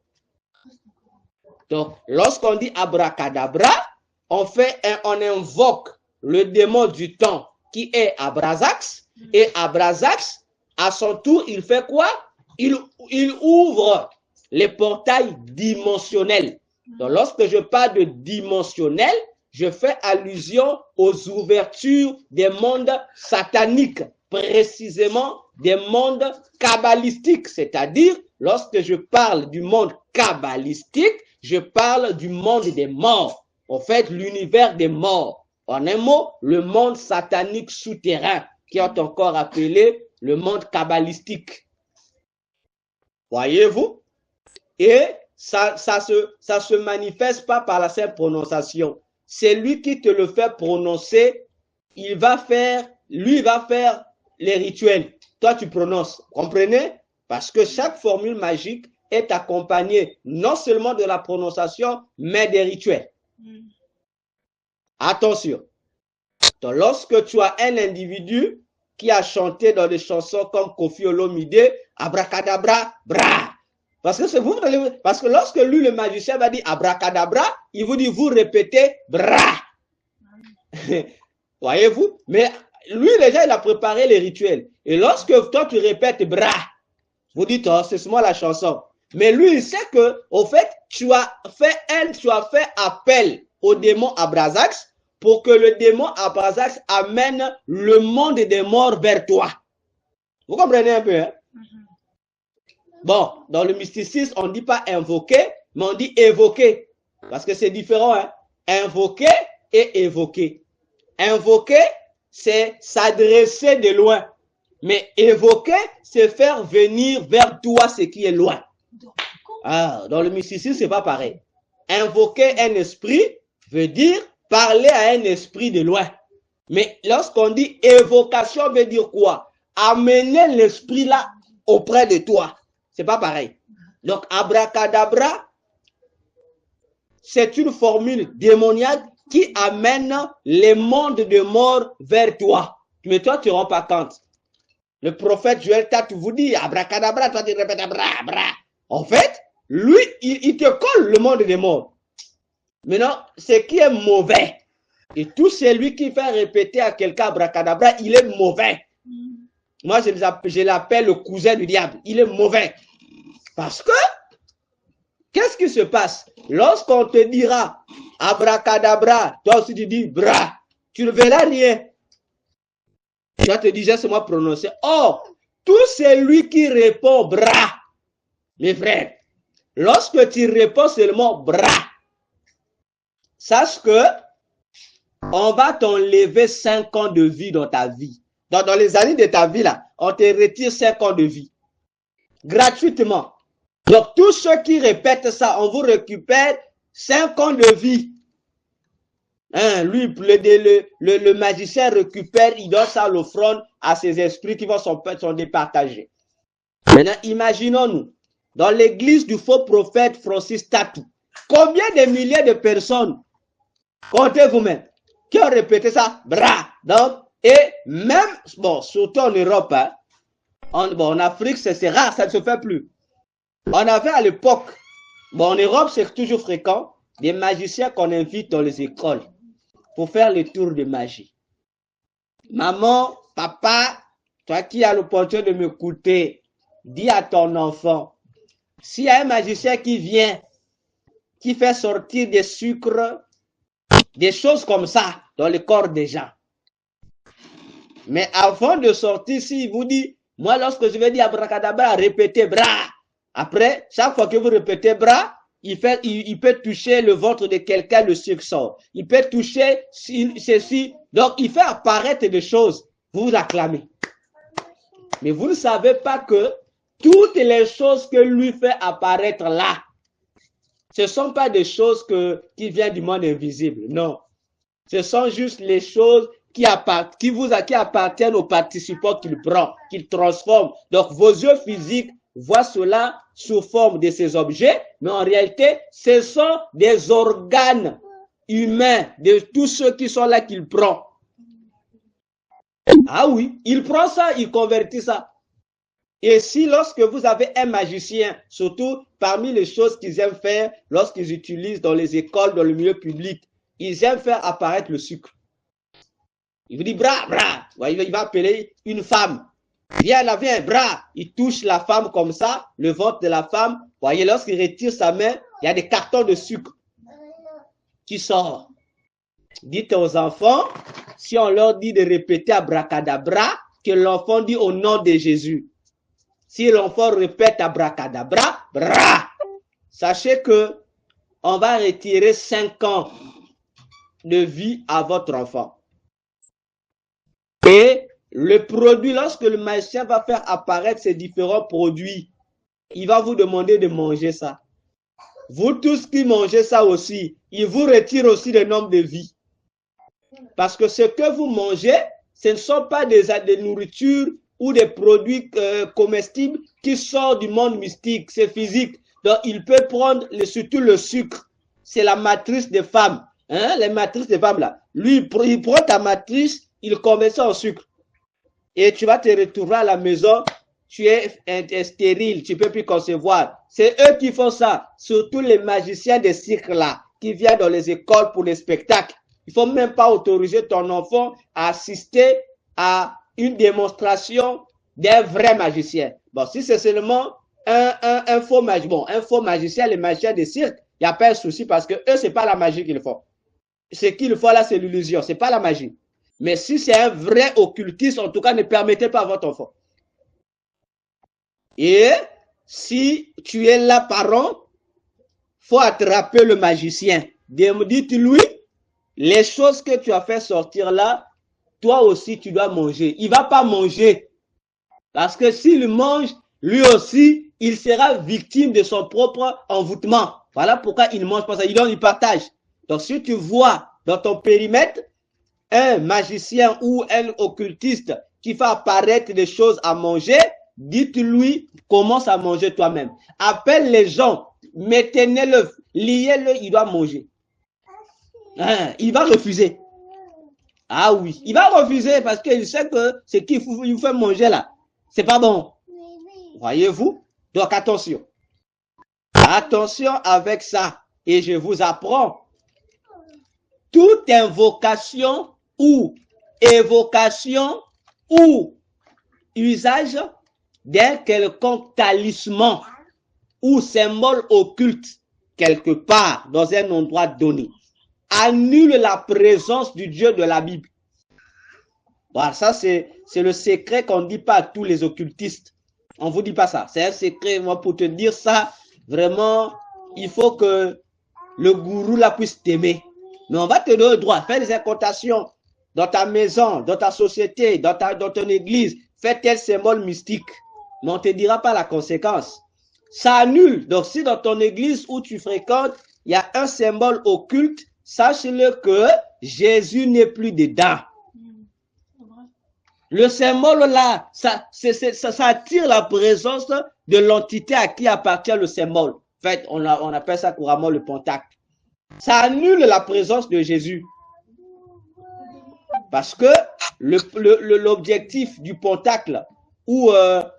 Donc, lorsqu'on dit abracadabra, on invoque le démon du temps qui est Abrasax, et Abrasax, à son tour, il fait quoi? Il ouvre les portails dimensionnels. Donc, lorsque je parle de dimensionnel, je fais allusion aux ouvertures des mondes sataniques, précisément des mondes kabbalistiques. C'est-à-dire, lorsque je parle du monde kabbalistique, je parle du monde des morts. En fait, l'univers des morts. En un mot, le monde satanique souterrain, qui est encore appelé le monde kabbalistique. Voyez-vous? Et ça se manifeste pas par la simple prononciation. C'est lui qui te le fait prononcer. Lui va faire les rituels. Toi, tu prononces. Comprenez? Parce que chaque formule magique est accompagnée non seulement de la prononciation, mais des rituels. Attention. Donc, lorsque tu as un individu qui a chanté dans des chansons comme Koffi Olomide, abracadabra, bra. Parce que lorsque lui, le magicien, va dire abracadabra, il vous dit, vous répétez bra. Voyez-vous? Mais lui, déjà, il a préparé les rituels. Et lorsque toi, tu répètes bra, vous dites, oh, c'est seulement la chanson. Mais lui, il sait que, au fait, tu as fait appel au démon Abrasax pour que le démon Abrasax amène le monde des morts vers toi. Vous comprenez un peu, hein? Bon, dans le mysticisme, on ne dit pas invoquer, mais on dit évoquer. Parce que c'est différent, hein? Invoquer et évoquer. Invoquer, c'est s'adresser de loin. Mais évoquer, c'est faire venir vers toi ce qui est loin. Ah, dans le mysticisme, c'est pas pareil. Invoquer un esprit veut dire parler à un esprit de loin. Mais lorsqu'on dit évocation, veut dire quoi? Amener l'esprit là auprès de toi. C'est pas pareil. Donc, abracadabra, c'est une formule démoniaque qui amène les mondes de mort vers toi. Mais toi, tu ne rends pas compte. Le prophète Joël Tatou vous dit abracadabra, toi tu répètes abra. En fait, lui, il te colle le monde des morts. Maintenant, ce qui est mauvais, et tout celui qui fait répéter à quelqu'un abracadabra, il est mauvais. Moi, je l'appelle le cousin du diable. Il est mauvais. Parce que, qu'est-ce qui se passe? Lorsqu'on te dira abracadabra, toi aussi tu dis bra, tu ne verras rien. Tu vas te dire, c'est moi prononcer. Or, tout celui qui répond bra, mes frères, lorsque tu réponds seulement bra, sache que on va t'enlever 5 ans de vie dans ta vie. Dans les années de ta vie, là, on te retire 5 ans de vie. Gratuitement. Donc, tous ceux qui répètent ça, on vous récupère 5 ans de vie. Hein, lui, le magicien récupère, il donne ça à l'offrande à ses esprits qui vont s'en départager. Maintenant, imaginons-nous, dans l'église du faux prophète Francis Tatou, combien de milliers de personnes, comptez vous-même, qui ont répété ça, bra. Donc, et même, bon, surtout en Europe, hein, en Afrique, c'est rare, ça ne se fait plus. On avait à l'époque, bon, en Europe, c'est toujours fréquent, des magiciens qu'on invite dans les écoles pour faire le tour de magie. Maman, papa, toi qui as l'opportunité de m'écouter, dis à ton enfant, s'il y a un magicien qui vient, qui fait sortir des sucres, des choses comme ça dans le corps des gens. Mais avant de sortir, s'il vous dit, moi lorsque je vais dire abracadabra, répétez bras. Après, chaque fois que vous répétez bras, il peut toucher le ventre de quelqu'un, le sucre sort. Il peut toucher ceci. Donc, il fait apparaître des choses. Vous vous acclamez. Mais vous ne savez pas que toutes les choses que lui fait apparaître là, ce ne sont pas des choses qui viennent du monde invisible. Non. Ce sont juste les choses qui appartiennent aux participants qu'il prend, qu'il transforme. Donc, vos yeux physiques voient cela sous forme de ces objets, mais en réalité, ce sont des organes humains de tous ceux qui sont là qu'il prend. Ah oui, il prend ça, il convertit ça. Et si lorsque vous avez un magicien, surtout parmi les choses qu'ils aiment faire lorsqu'ils utilisent dans les écoles, dans le milieu public, ils aiment faire apparaître le sucre. Il vous dit bras, bras. Il va appeler une femme. Viens là, viens, bras. Il touche la femme comme ça, le ventre de la femme. Voyez, lorsqu'il retire sa main, il y a des cartons de sucre qui sortent. Dites aux enfants, si on leur dit de répéter abracadabra, que l'enfant dit au nom de Jésus. Si l'enfant répète abracadabra, bra, sachez que on va retirer 5 ans de vie à votre enfant. Et le produit, lorsque le magicien va faire apparaître ces différents produits, il va vous demander de manger ça. Vous tous qui mangez ça aussi, il vous retire aussi le nombre de vie. Parce que ce que vous mangez, ce ne sont pas des nourritures ou des produits comestibles qui sortent du monde mystique, c'est physique. Donc, il peut prendre surtout le sucre. C'est la matrice des femmes. Hein, les matrices des femmes là. Lui, il prend ta matrice, il convertit ça en sucre. Et tu vas te retrouver à la maison, tu es stérile, tu ne peux plus concevoir. C'est eux qui font ça. Surtout les magiciens des cirques là, qui viennent dans les écoles pour les spectacles. Il ne faut même pas autoriser ton enfant à assister à une démonstration d'un vrai magicien. Bon, si c'est seulement un faux magicien, bon, un faux magicien, les magiciens des cirques, il n'y a pas de souci parce que eux, ce n'est pas la magie qu'ils font. Ce qu'ils font là, c'est l'illusion, ce n'est pas la magie. Mais si c'est un vrai occultiste, en tout cas, ne permettez pas à votre enfant. Et si tu es là, parent, il faut attraper le magicien. Dites-lui, les choses que tu as fait sortir là, toi aussi, tu dois manger. Il ne va pas manger. Parce que s'il mange, lui aussi, il sera victime de son propre envoûtement. Voilà pourquoi il ne mange pas ça. Il partage. Donc, si tu vois dans ton périmètre un magicien ou un occultiste qui fait apparaître des choses à manger, dites-lui, commence à manger toi-même. Appelle les gens, mettez-le, liez-le, il doit manger. Hein, il va refuser. Ah oui, il va refuser parce qu'il sait que ce qu'il vous fait manger là, c'est pas bon. Voyez-vous? Donc attention. Attention avec ça. Et je vous apprends. Toute invocation ou évocation ou usage d'un quelconque talisman ou symbole occulte quelque part dans un endroit donné annule la présence du Dieu de la Bible. Voilà, ça c'est le secret qu'on ne dit pas à tous les occultistes. On ne vous dit pas ça. C'est un secret. Moi, pour te dire ça, vraiment, il faut que le gourou là puisse t'aimer. Mais on va te donner le droit. Fais des incantations dans ta maison, dans ta société, dans ton église. Fais tel symbole mystique. Mais on ne te dira pas la conséquence. ça annule. Donc, si dans ton église où tu fréquentes, il y a un symbole occulte, sache-le que Jésus n'est plus dedans. Le symbole là, ça attire la présence de l'entité à qui appartient le symbole. En fait, on appelle ça couramment le pentacle. Ça annule la présence de Jésus. Parce que l'objectif du pentacle ou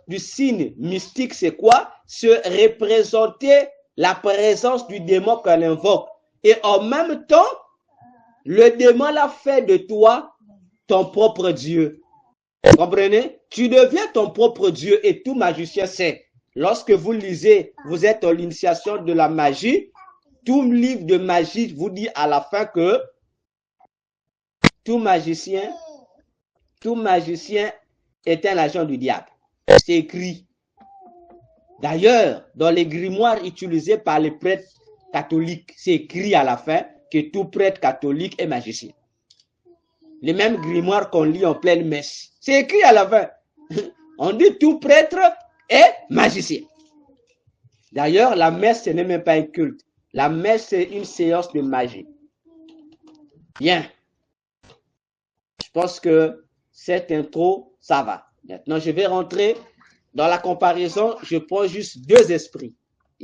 du signe mystique, c'est quoi? C'est représenter la présence du démon qu'on invoque. Et en même temps, le démon l'a fait de toi ton propre Dieu. Vous comprenez? Tu deviens ton propre Dieu et tout magicien sait. Lorsque vous lisez, vous êtes en l'initiation de la magie, tout livre de magie vous dit à la fin que tout magicien est un agent du diable. C'est écrit. D'ailleurs, dans les grimoires utilisés par les prêtres catholiques, c'est écrit à la fin que tout prêtre catholique est magicien. Les mêmes grimoires qu'on lit en pleine messe. C'est écrit à la fin. On dit tout prêtre est magicien. D'ailleurs, la messe, ce n'est même pas un culte. La messe, c'est une séance de magie. Bien. Je pense que cette intro, ça va. Maintenant, je vais rentrer dans la comparaison. Je prends juste deux esprits.